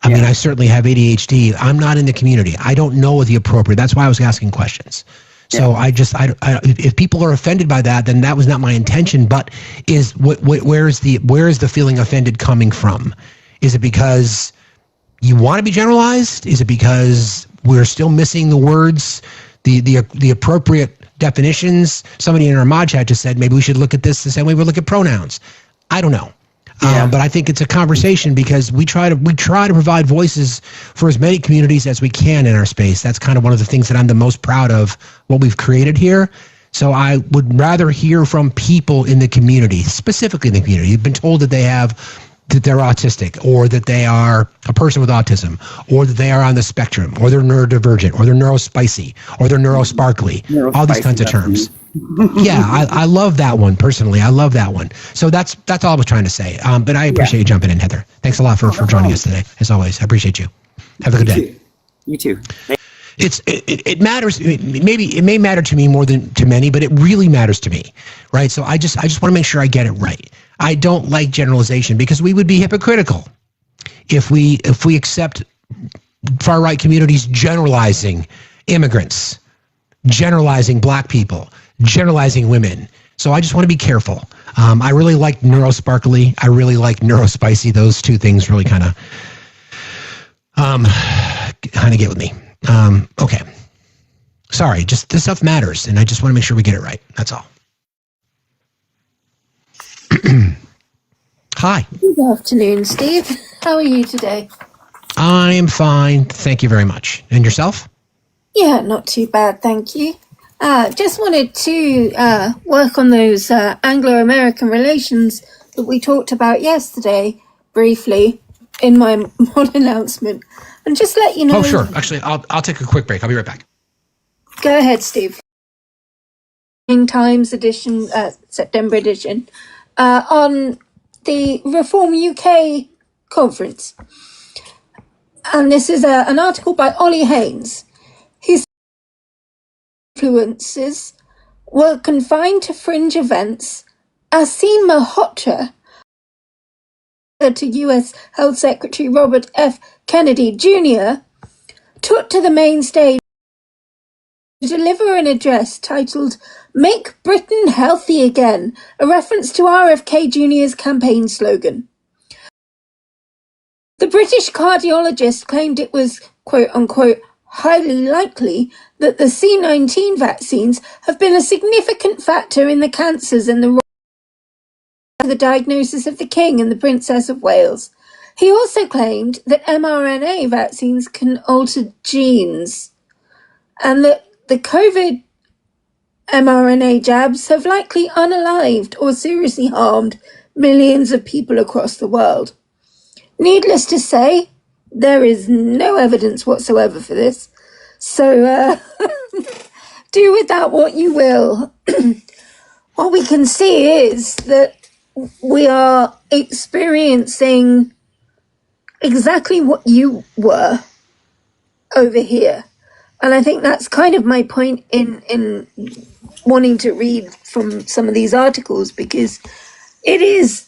I mean, I certainly have ADHD. I'm not in the community. I don't know the appropriate. That's why I was asking questions. So if people are offended by that, then that was not my intention. But where is the feeling offended coming from? Is it because you want to be generalized? Is it because we're still missing the words, the appropriate definitions? Somebody in our mod chat just said maybe we should look at this the same way we look at pronouns. I don't know. But I think it's a conversation, because we try to provide voices for as many communities as we can in our space. That's kind of one of the things that I'm the most proud of, what we've created here. So I would rather hear from people in the community, specifically in the community. You've been told that they're autistic, or that they are a person with autism, or that they are on the spectrum, or they're neurodivergent, or they're neurospicy, or they're neurosparkly, all these kinds of terms. Yeah, I love that one personally. I love that one. So that's all I was trying to say. But I appreciate you jumping in, Heather. Thanks a lot for joining us today. As always, I appreciate you. Have a good day. You too. It matters. It may matter to me more than to many, but it really matters to me, right? So I just want to make sure I get it right. I don't like generalization, because we would be hypocritical if we accept far right communities generalizing immigrants, generalizing black people, generalizing women. So I just want to be careful. I really like neurosparkly. I really like neurospicy. Those two things really kind of get with me. Okay. Sorry, just this stuff matters, and I just want to make sure we get it right. That's all. Hi. Good afternoon, Steve. How are you today? I am fine. Thank you very much. And yourself? Yeah, not too bad, thank you. Just wanted to work on those Anglo-American relations that we talked about yesterday, briefly, in my mod announcement. And just let you know... Oh, sure. Actually, I'll take a quick break. I'll be right back. Go ahead, Steve. Times edition, September edition, on the Reform UK conference. And this is an article by Ollie Haynes. His influences were confined to fringe events. Asim Malhotra, to U.S. Health Secretary Robert F. Kennedy Jr., took to the main stage to deliver an address titled "Make Britain Healthy Again," a reference to RFK Jr.'s campaign slogan. The British cardiologist claimed it was, quote-unquote, highly likely that the C-19 vaccines have been a significant factor in the cancers and the diagnosis of the King and the Princess of Wales. He also claimed that mRNA vaccines can alter genes, and that the COVID mRNA jabs have likely unalived or seriously harmed millions of people across the world. Needless to say, there is no evidence whatsoever for this. So, do with that what you will. What we can see is that we are experiencing exactly what you were over here. And I think that's kind of my point in wanting to read from some of these articles, because it is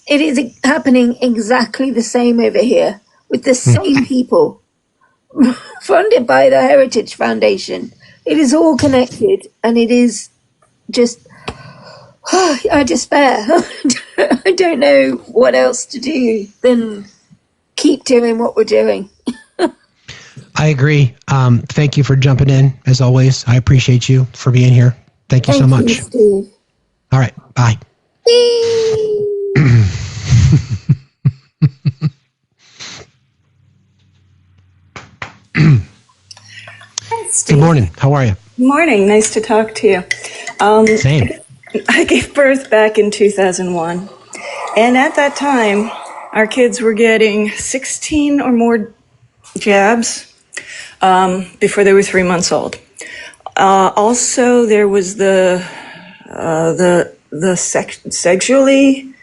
happening exactly the same over here with the same people funded by the Heritage Foundation. It is all connected, and it is just, I despair. I don't know what else to do than keep doing what we're doing. I agree. Thank you for jumping in, as always. I appreciate you for being here. Thank you so much. Steve. All right. Bye. Hi, Steve. Good morning. How are you? Morning. Nice to talk to you. Same. I gave birth back in 2001. And at that time, our kids were getting 16 or more jabs before they were 3 months old. Also, there was the sexually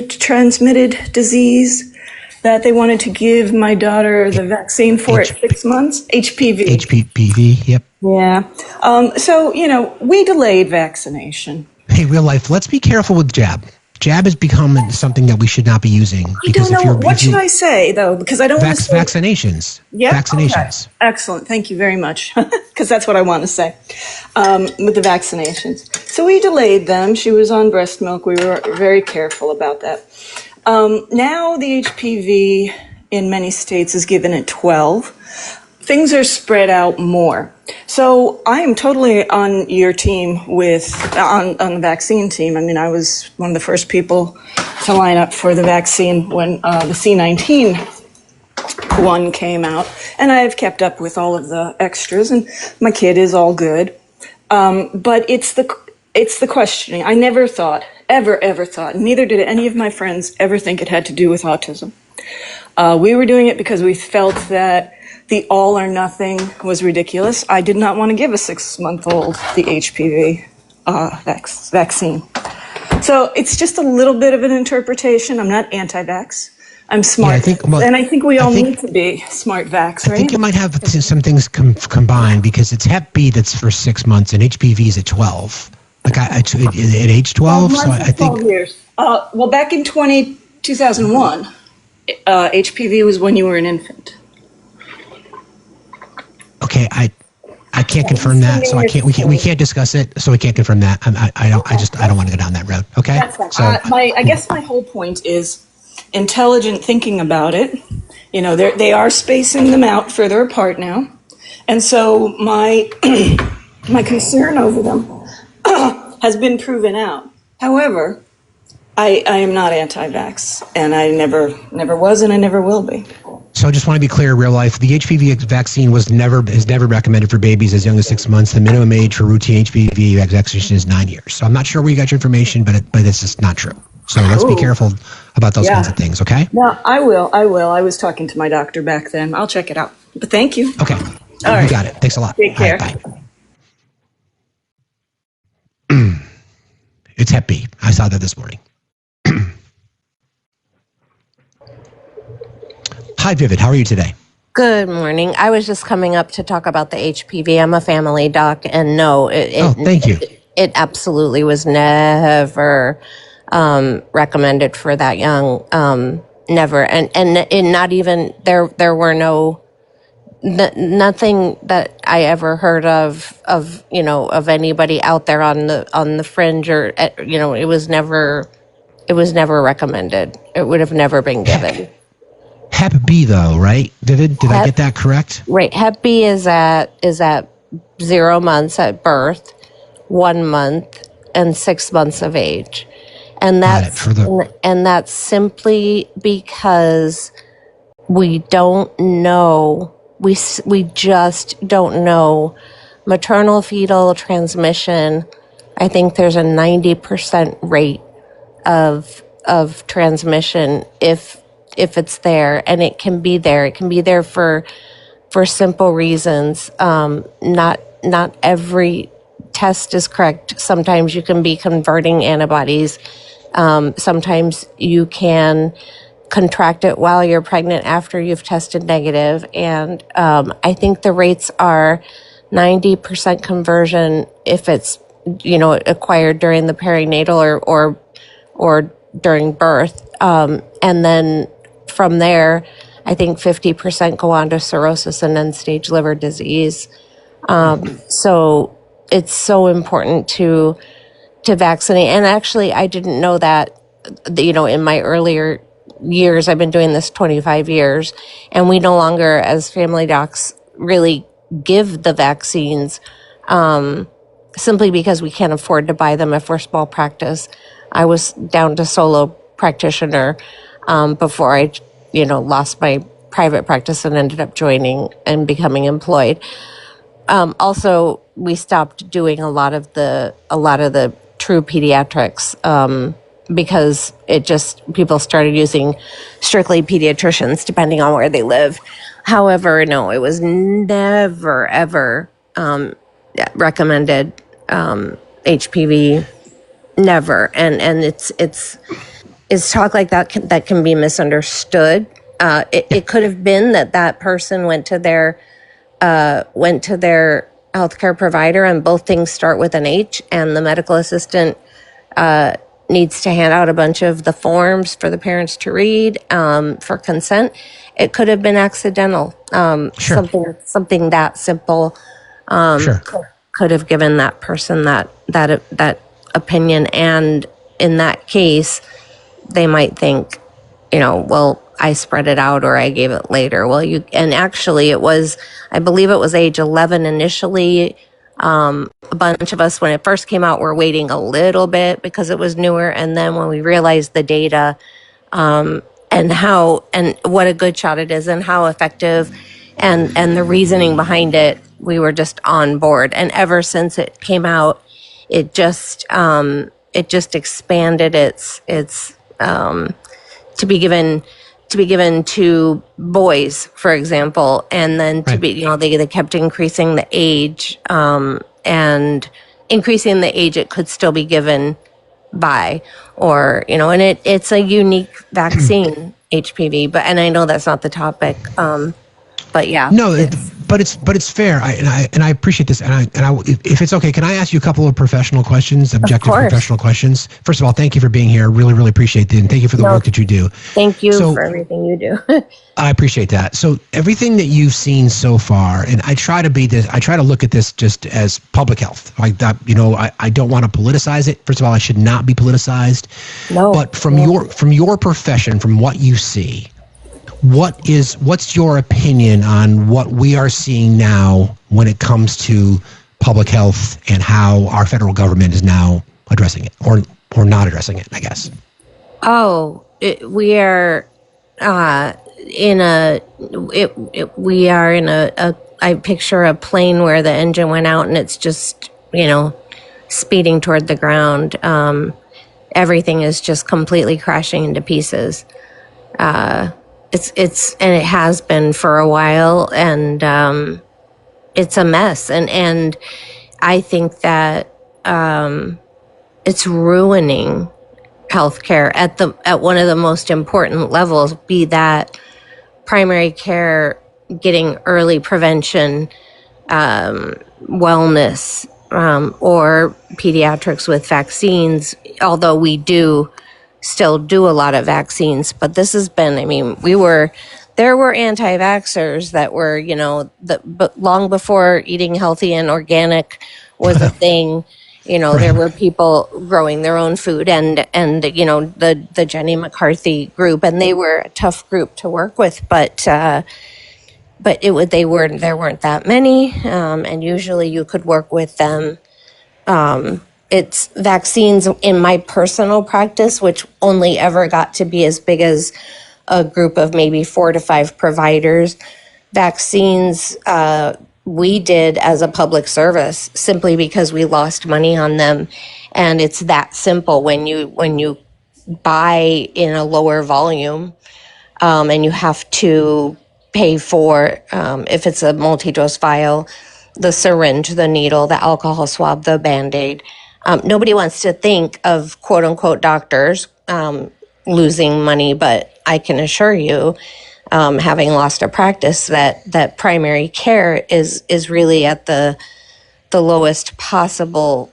transmitted disease that they wanted to give my daughter the vaccine for at 6 months. HPV. HPV, yep. Yeah. So, we delayed vaccination. Hey, real life, let's be careful with jab. Jab has become something that we should not be using. I don't know. What should I say, though? Because I don't want to say... Vaccinations. Yeah? Vaccinations. Okay. Excellent. Thank you very much. Because that's what I want to say with the vaccinations. So we delayed them. She was on breast milk. We were very careful about that. Now the HPV in many states is given at 12. Things are spread out more. So I am totally on your team on the vaccine team. I mean, I was one of the first people to line up for the vaccine when the C-19 one came out. And I have kept up with all of the extras, and my kid is all good. But it's the questioning. I never thought, ever thought, neither did any of my friends ever think it had to do with autism. We were doing it because we felt that the all or nothing was ridiculous. I did not want to give a 6-month-old the HPV vaccine. So it's just a little bit of an interpretation. I'm not anti-vax. I'm smart. Yeah, I think we all need to be smart vax, right? I think you might have some things combined, because it's Hep B that's for 6 months and HPV is at 12. Like at age 12, so I think 12 years. Well, back in 2001, HPV was when you were an infant. Okay, I can't confirm that, so we can't discuss it, so we can't confirm that. I don't want to go down that road. Okay. That's fine. So I guess my whole point is intelligent thinking about it. They are spacing them out further apart now, and so my concern over them has been proven out. However, I am not anti-vax, and I never was, and I never will be. So I just want to be clear, real life. The HPV vaccine is never recommended for babies as young as 6 months. The minimum age for routine HPV vaccination is 9 years. So I'm not sure where you got your information, but it's just not true. So let's be careful about those kinds of things, okay? No, I will. I was talking to my doctor back then. I'll check it out. But thank you. Okay. All right. You got it. Thanks a lot. Take care. All right, bye. It's Hep B. I saw that this morning. Hi, Vivid. How are you today? Good morning. I was just coming up to talk about the HPV. I'm a family doc, and no, thank you. It absolutely was never recommended for that young. Never, and not even there were nothing that I ever heard of anybody out there on the fringe, or it was never recommended. It would have never been given. Hep B, though, right? Vivid, did I get that correct? Right. Hep B is at 0 months at birth, 1 month, and 6 months of age, and that's simply because we don't know. We just don't know maternal fetal transmission. I think there's a 90% rate of transmission if it's there, and it can be there. It can be there for simple reasons. Not every test is correct. Sometimes you can be converting antibodies. Sometimes you can contract it while you're pregnant after you've tested negative. And I think the rates are 90% conversion if it's acquired during the perinatal or during birth, and then from there, I think 50% go on to cirrhosis and end-stage liver disease. So it's so important to vaccinate. And actually, I didn't know that, in my earlier years, I've been doing this 25 years, and we no longer, as family docs, really give the vaccines simply because we can't afford to buy them if we're small practice. I was down to solo practitioner before I, lost my private practice and ended up joining and becoming employed. Also, we stopped doing a lot of the true pediatrics because people started using strictly pediatricians depending on where they live. However, no, it was never ever recommended HPV. Never, and it's talk like that can be misunderstood. It could have been that person went to their healthcare provider, and both things start with an H, and the medical assistant needs to hand out a bunch of the forms for the parents to read for consent. It could have been accidental. Something that simple could have given that person that opinion, and in that case, they might think, well, I spread it out or I gave it later. And actually I believe it was age 11 initially. A bunch of us, when it first came out, were waiting a little bit because it was newer. And then when we realized the data, and what a good shot it is and how effective and the reasoning behind it, we were just on board. And ever since it came out, it just expanded its to be given to boys, for example, and then to be, they kept increasing the age, and increasing the age it could still be given by, or, and it's a unique vaccine, HPV, and I know that's not the topic, but yeah. No, but it's fair. I appreciate this. And I, if it's okay, can I ask you a couple of professional questions, objective professional questions? First of all, thank you for being here. Really, really appreciate it. And thank you for the work that you do. Thank you for everything you do. I appreciate that. So everything that you've seen so far, and I try to look at this just as public health. I don't want to politicize it. First of all, I should not be politicized. No. But from your profession, from what you see, what's your opinion on what we are seeing now when it comes to public health and how our federal government is now addressing it or not addressing it, I guess? We are in a. We are in a. I picture a plane where the engine went out and it's just speeding toward the ground. Everything is just completely crashing into pieces. It's and it has been for a while, and it's a mess. And I think that it's ruining healthcare at one of the most important levels, be that primary care, getting early prevention, wellness, or pediatrics with vaccines, although we do still do a lot of vaccines. But this has been, there were anti-vaxxers that were, but long before eating healthy and organic was a thing. There were people growing their own food, and the Jenny McCarthy group, and they were a tough group to work with, but there weren't that many, and usually you could work with them. It's vaccines in my personal practice, which only ever got to be as big as a group of maybe 4 to 5 providers. Vaccines, we did as a public service simply because we lost money on them. And it's that simple when you buy in a lower volume, and you have to pay for, if it's a multi-dose vial, the syringe, the needle, the alcohol swab, the Band-Aid. Nobody wants to think of quote unquote doctors losing money, but I can assure you, having lost a practice, that primary care is really at the lowest possible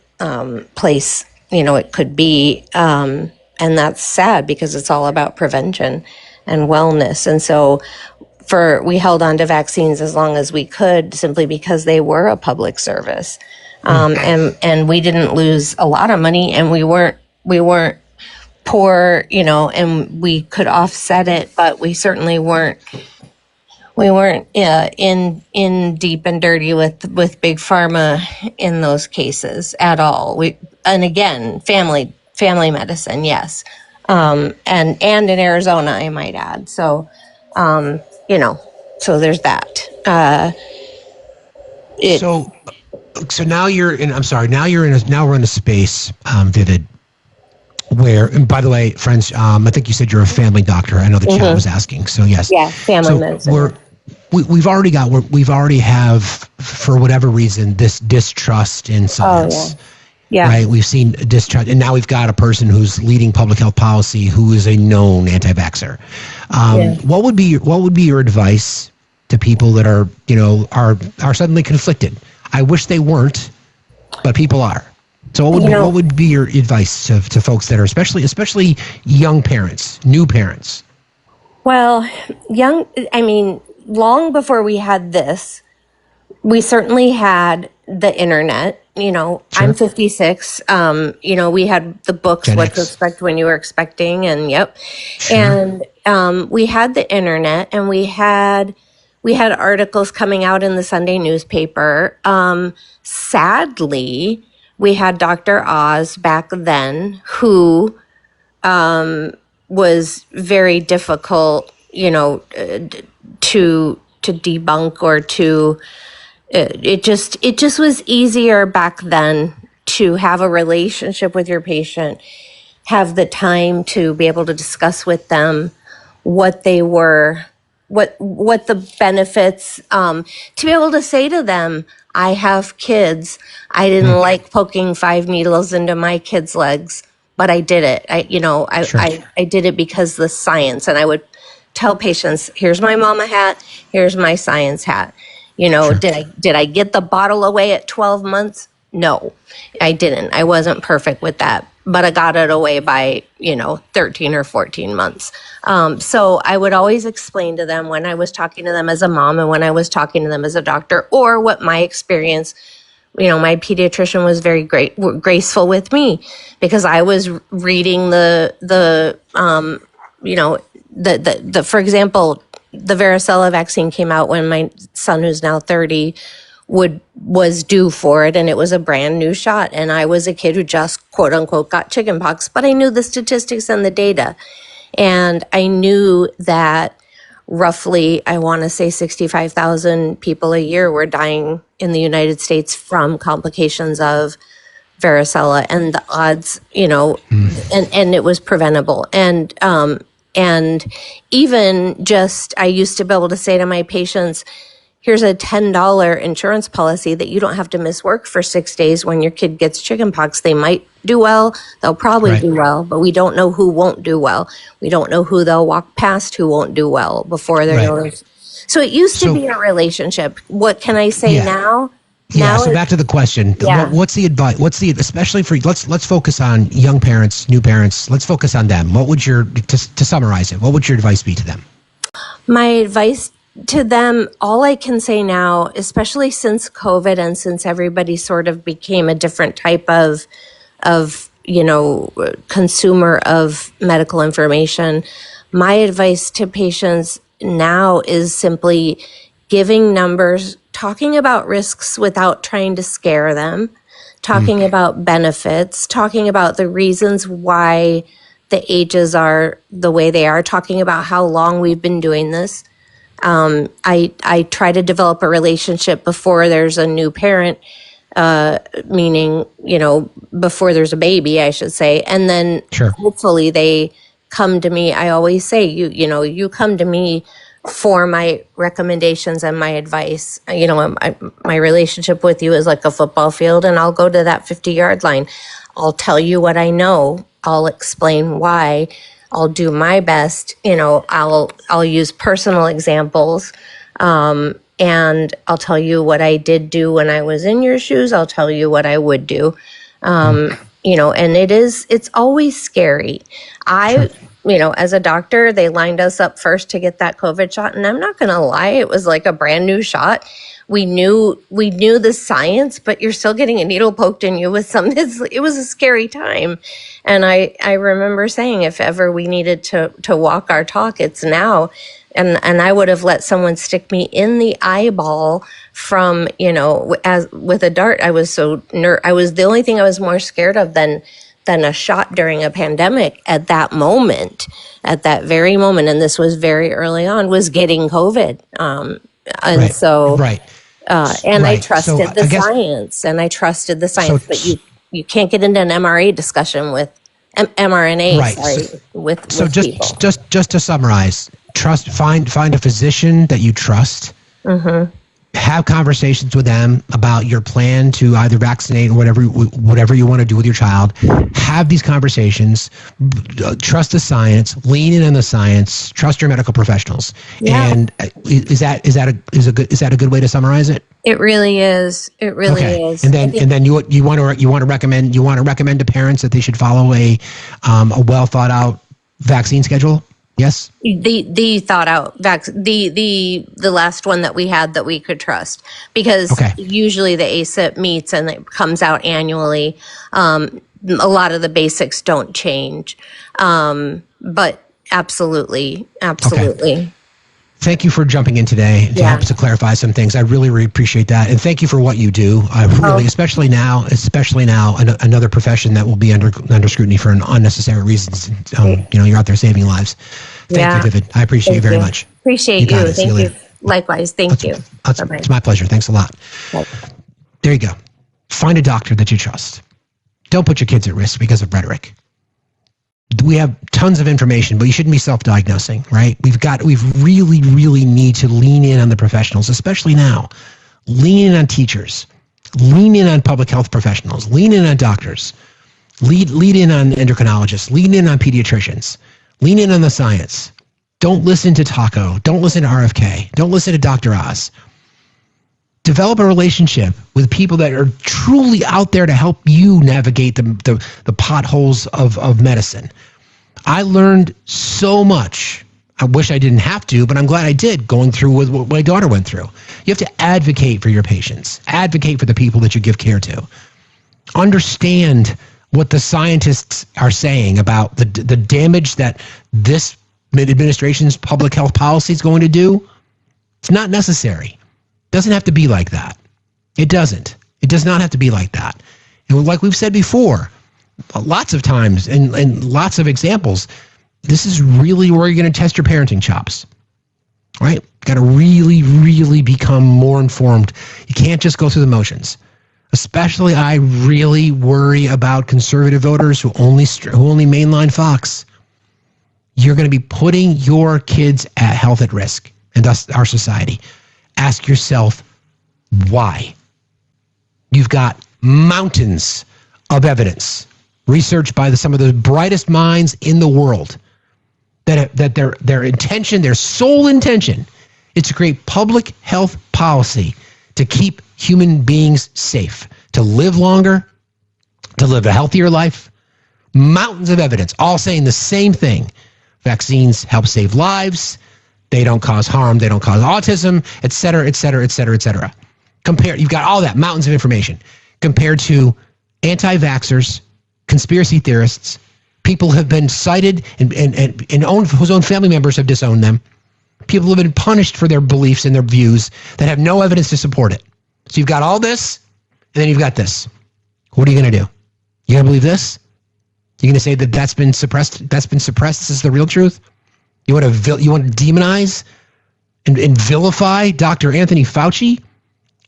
place it could be, and that's sad because it's all about prevention and wellness. And so we held on to vaccines as long as we could, simply because they were a public service, and we didn't lose a lot of money, and we weren't poor, and we could offset it, but we certainly weren't in deep and dirty with big pharma in those cases at all. And again, family medicine, yes, and in Arizona, I might add. So, so there's that. So now you're in. I'm sorry. Now we're in a space, Vivid, where, and by the way, friends, I think you said you're a family doctor. I know the chat was asking. So yes. Yeah, family medicine. We've already have, for whatever reason, this distrust in science. Oh, yeah. Right. We've seen distrust, and now we've got a person who's leading public health policy who is a known anti-vaxxer. What would be your advice to people that are suddenly conflicted? I wish they weren't, but people are. So what would be your advice to folks that are especially young parents, new parents? Well, long before we had this, we certainly had the internet. Sure. I'm 56. We had the books, Gen What X. to Expect When You Were Expecting, and yep. Sure. And we had the internet, and we had articles coming out in the Sunday newspaper. Sadly, we had Dr. Oz back then, who was very difficult, to debunk or to. It just was easier back then to have a relationship with your patient, have the time to be able to discuss with them what they were, what the benefits, to be able to say to them, I have kids. I didn't like poking 5 needles into my kids' legs, but I did it. I did it because the science, and I would tell patients, here's my mama hat, here's my science hat. Sure. Did I get the bottle away at 12 months? No, I didn't. I wasn't perfect with that, but I got it away by, 13 or 14 months. So I would always explain to them when I was talking to them as a mom and when I was talking to them as a doctor, or what my experience, my pediatrician was very graceful with me, because I was reading for example, the varicella vaccine came out when my son, who's now 30, was due for it, and it was a brand new shot. And I was a kid who just, quote unquote, got chickenpox, but I knew the statistics and the data. And I knew that roughly, I want to say 65,000 people a year were dying in the United States from complications of varicella, and the odds, and it was preventable. And even just, I used to be able to say to my patients, here's a $10 insurance policy that you don't have to miss work for 6 days when your kid gets chickenpox. They might do well. They'll probably do well, but we don't know who won't do well. We don't know who they'll walk past who won't do well before they're noticed. So it used to be a relationship. What can I say now? Yeah. So back to the question. Yeah. What's the advice? Especially for, let's focus on young parents, new parents. Let's focus on them. What would to summarize it, what would your advice be to them? My advice to them, all I can say now, especially since COVID and since everybody sort of became a different type of consumer of medical information, my advice to patients now is simply giving numbers, talking about risks without trying to scare them, talking about benefits, talking about the reasons why the ages are the way they are, talking about how long we've been doing this. I try to develop a relationship before there's a new parent, meaning, before there's a baby, I should say. And then hopefully they come to me. I always say, you come to me for my recommendations and my advice. My relationship with you is like a football field, and I'll go to that 50-yard line. I'll tell you what I know. I'll explain why. I'll do my best. I'll use personal examples, and I'll tell you what I did do when I was in your shoes. I'll tell you what I would do. And it's always scary. As a doctor, they lined us up first to get that COVID shot, and I'm not going to lie, it was like a brand new shot. We knew the science, but you're still getting a needle poked in you with something. It was a scary time. And I remember saying, if ever we needed to walk our talk, it's now. And I would have let someone stick me in the eyeball from, as with a dart. I was the only thing I was more scared of than a shot during a pandemic at that very moment. And this was very early on, was getting COVID. I trusted the science, but you can't get into an MRA discussion with mRNA. Just to summarize, find a physician that you trust. Mm-hmm. Have conversations with them about your plan to either vaccinate or whatever you want to do with your child. Have these conversations. Trust the science. Lean in on the science. Trust your medical professionals. Yeah. And is that a good way to summarize it? It really is. It really is. And then you want to recommend to parents that they should follow a well thought out vaccine schedule. Yes. The thought out the last one that we had that we could trust, because usually the ACIP meets and it comes out annually. A lot of the basics don't change, but absolutely. Okay. Thank you for jumping in today to help us to clarify some things. I really, really appreciate that. And thank you for what you do. I really, especially now, another profession that will be under scrutiny for unnecessary reasons. You're out there saving lives. Thank you, Vivid. I appreciate you very much. Appreciate you. Thank you. Likewise. Thank you. It's my pleasure. Thanks a lot. Bye. There you go. Find a doctor that you trust. Don't put your kids at risk because of rhetoric. We have tons of information, but you shouldn't be self-diagnosing, right? We really, really need to lean in on the professionals, especially now. Lean in on teachers. Lean in on public health professionals. Lean in on doctors. Lead in on endocrinologists. Lean in on pediatricians. Lean in on the science. Don't listen to Taco. Don't listen to RFK. Don't listen to Dr. Oz. Develop a relationship with people that are truly out there to help you navigate the potholes of medicine. I learned so much. I wish I didn't have to, but I'm glad I did, going through with what my daughter went through. You have to advocate for your patients. Advocate for the people that you give care to. Understand what the scientists are saying about the damage that this administration's public health policy is going to do. It's not necessary. Doesn't have to be like that. It doesn't. It does not have to be like that. And like we've said before, lots of times and lots of examples, this is really where you're going to test your parenting chops, right? Got to really, really become more informed. You can't just go through the motions. Especially, I really worry about conservative voters who only mainline Fox. You're going to be putting your kids' health at risk, and thus our society. Ask yourself why. You've got mountains of evidence, researched by some of the brightest minds in the world, that their intention, their sole intention, is to create public health policy to keep human beings safe, to live longer, to live a healthier life. Mountains of evidence, all saying the same thing. Vaccines help save lives. They don't cause harm. They don't cause autism, et cetera, et cetera, et cetera, et cetera. You've got all that, mountains of information, compared to anti-vaxxers, conspiracy theorists, people who have been cited and whose own family members have disowned them. People who have been punished for their beliefs and their views that have no evidence to support it. So you've got all this, and then you've got this. What are you going to do? You going to believe this? You're going to say that that's been suppressed? This is the real truth? You want to demonize and vilify Dr. Anthony Fauci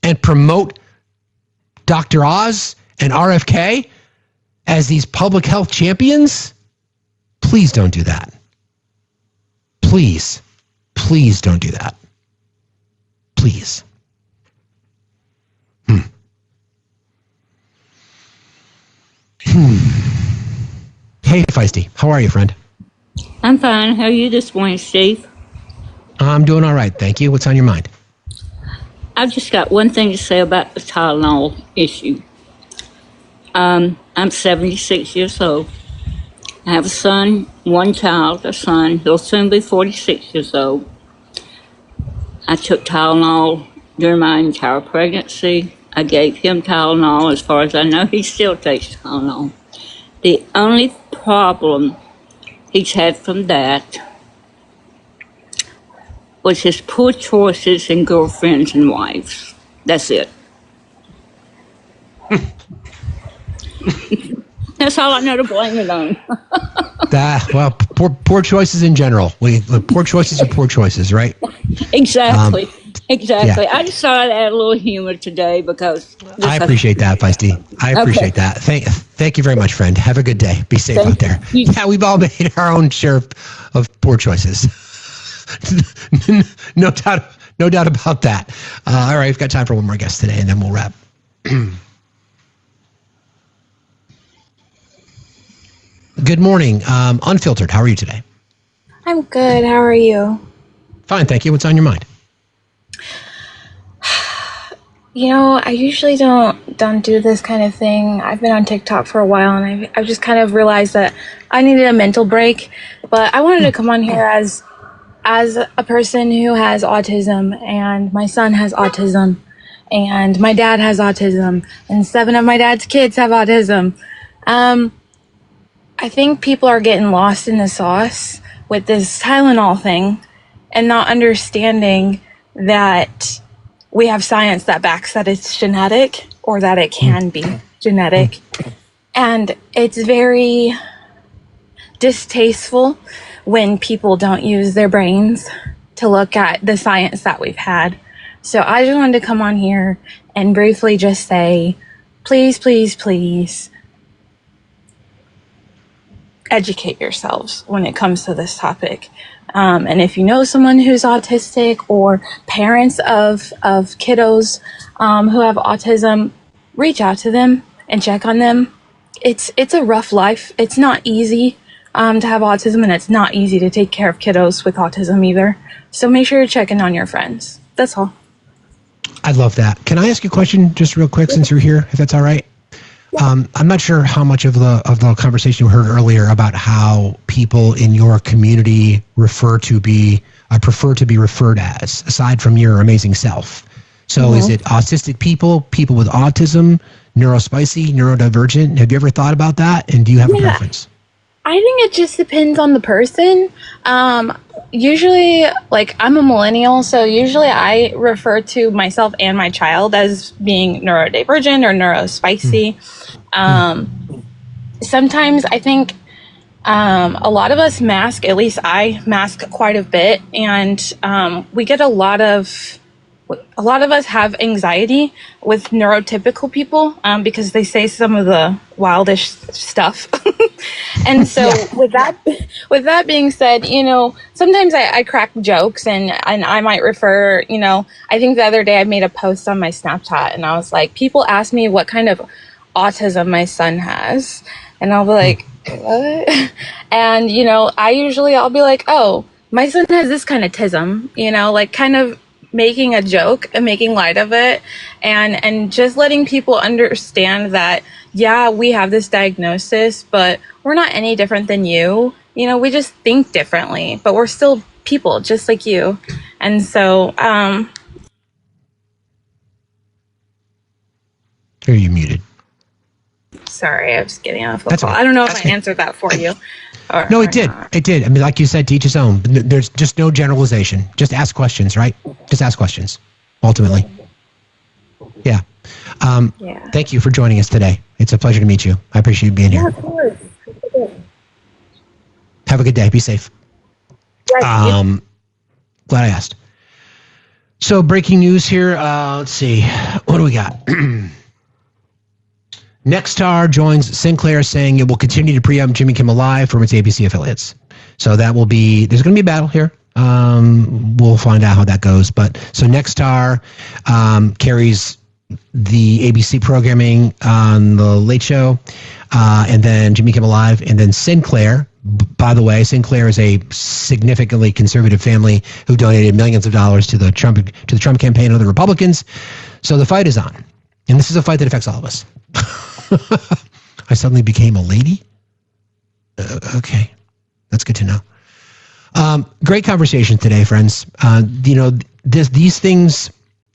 and promote Dr. Oz and RFK as these public health champions? Please don't do that. Please don't do that. Please. Hey, Feisty. How are you, friend? I'm fine. How are you this morning, Steve? I'm doing all right, thank you. What's on your mind? I've just got one thing to say about the Tylenol issue. I'm 76 years old. I have a son, one child, a son. He'll soon be 46 years old. I took Tylenol during my entire pregnancy. I gave him Tylenol. As far as I know, he still takes Tylenol. The only problem he's had from that was his poor choices in girlfriends and wives. That's it. That's all I know to blame it on. Poor choices in general. Poor choices are poor choices, right? Exactly. Exactly. Yeah. I just thought I'd add a little humor today because... I appreciate that, Feisty. I appreciate that. Thank you very much, friend. Have a good day. Be safe out there. Yeah, we've all made our own share of poor choices. No doubt about that. All right, we've got time for one more guest today, and then we'll wrap. Good morning. Unfiltered, how are you today? I'm good. How are you? Fine, thank you. What's on your mind? You know, I usually don't do this kind of thing. I've been on TikTok for a while, and I've just kind of realized that I needed a mental break. But I wanted to come on here as a person who has autism, and my son has autism, and my dad has autism, and 7 of my dad's kids have autism. I think people are getting lost in the sauce with this Tylenol thing and not understanding that we have science that backs that it's genetic or that it can be genetic. And it's very distasteful when people don't use their brains to look at the science that we've had. So I just wanted to come on here and briefly just say, please, please, please educate yourselves when it comes to this topic. And if you know someone who's autistic or parents of kiddos who have autism, reach out to them and check on them. It's a rough life. It's not easy to have autism, and it's not easy to take care of kiddos with autism either. So make sure you're checking on your friends. That's all. I love that. Can I ask you a question just real quick since you're here, if that's all right? I'm not sure how much of the conversation you heard earlier about how people in your community prefer to be referred as, aside from your amazing self. So is it autistic people with autism, neurospicy, neurodivergent? Have you ever thought about that? And do you have a preference? I think it just depends on the person. Usually, like, I'm a millennial, so usually I refer to myself and my child as being neurodivergent or neurospicy. Sometimes I think a lot of us mask, at least I mask quite a bit, and we get a lot of us have anxiety with neurotypical people because they say some of the wildish stuff. And so with that being said, you know, sometimes I crack jokes and I might refer, you know, I think the other day I made a post on my Snapchat and I was like, people ask me what kind of autism my son has. And I'll be like, what? And, you know, I'll be like, oh, my son has this kind of tism, you know, like kind of making a joke and making light of it and just letting people understand that, yeah, we have this diagnosis, but we're not any different than you. You know, we just think differently, but we're still people just like you. And so, Are you muted? Sorry, I was getting off the call. I don't know if I answered that for you. No, it did. It did. I mean, like you said, to each his own. There's just no generalization. Just ask questions, right? Just ask questions, ultimately. Yeah. Thank you for joining us today. It's a pleasure to meet you. I appreciate you being here. Yeah, of course. Have a good day. Be safe. Glad I asked. So, breaking news here. Let's see. What do we got? Nexstar joins Sinclair saying it will continue to preempt Jimmy Kimmel Live from its ABC affiliates. So that will be, there's going to be a battle here. We'll find out how that goes. But so Nexstar carries the ABC programming on The Late Show, and then Jimmy Kimmel Live, and then Sinclair. By the way, Sinclair is a significantly conservative family who donated millions of dollars to the Trump campaign and other Republicans. So the fight is on. And this is a fight that affects all of us. I suddenly became a lady? Okay. That's good to know. Great conversation today, friends. You know, these things,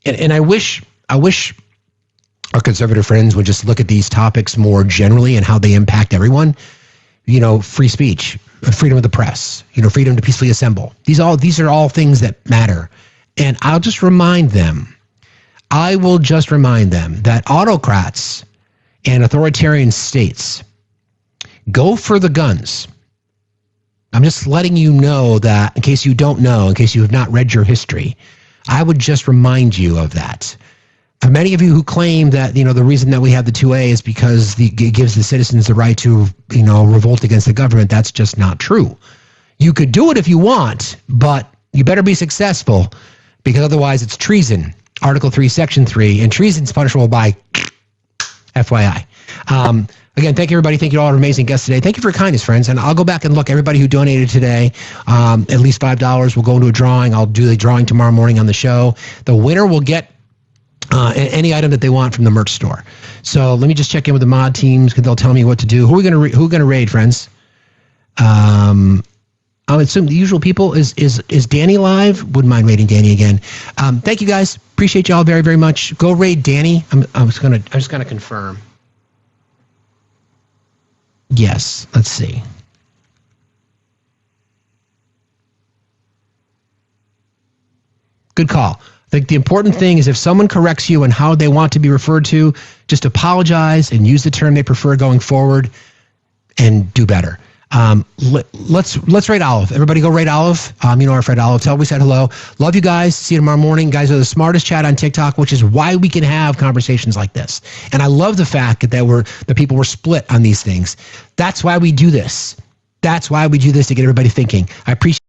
and I wish our conservative friends would just look at these topics more generally and how they impact everyone. You know, free speech, freedom of the press, you know, freedom to peacefully assemble. These are all things that matter. And I will just remind them that autocrats and authoritarian states go for the guns. I'm just letting you know that, in case you don't know, in case you have not read your history, I would just remind you of that. For many of you who claim that, you know, the reason that we have the 2A is because it gives the citizens the right to, you know, revolt against the government, that's just not true. You could do it if you want, but you better be successful, because otherwise it's treason. Article 3, Section 3, and treason is punishable by FYI. Again, thank you, everybody. Thank you to all our amazing guests today. Thank you for your kindness, friends. And I'll go back and look. Everybody who donated today, at least $5 will go into a drawing. I'll do the drawing tomorrow morning on the show. The winner will get any item that they want from the merch store. So let me just check in with the mod teams, because they'll tell me what to do. Who are we going to raid, friends? I would assume the usual people. Is Danny live? Wouldn't mind raiding Danny again. Thank you, guys. Appreciate y'all very, very much. Go raid Danny. I'm just gonna confirm. Yes. Let's see. Good call. I think the important thing is if someone corrects you on how they want to be referred to, just apologize and use the term they prefer going forward, and do better. Let's rate Olive. Everybody go rate Olive. You know our friend Olive. Tell her we said hello. Love you guys. See you tomorrow morning. You guys are the smartest chat on TikTok, which is why we can have conversations like this. And I love the fact that people were split on these things. That's why we do this. That's why we do this, to get everybody thinking. I appreciate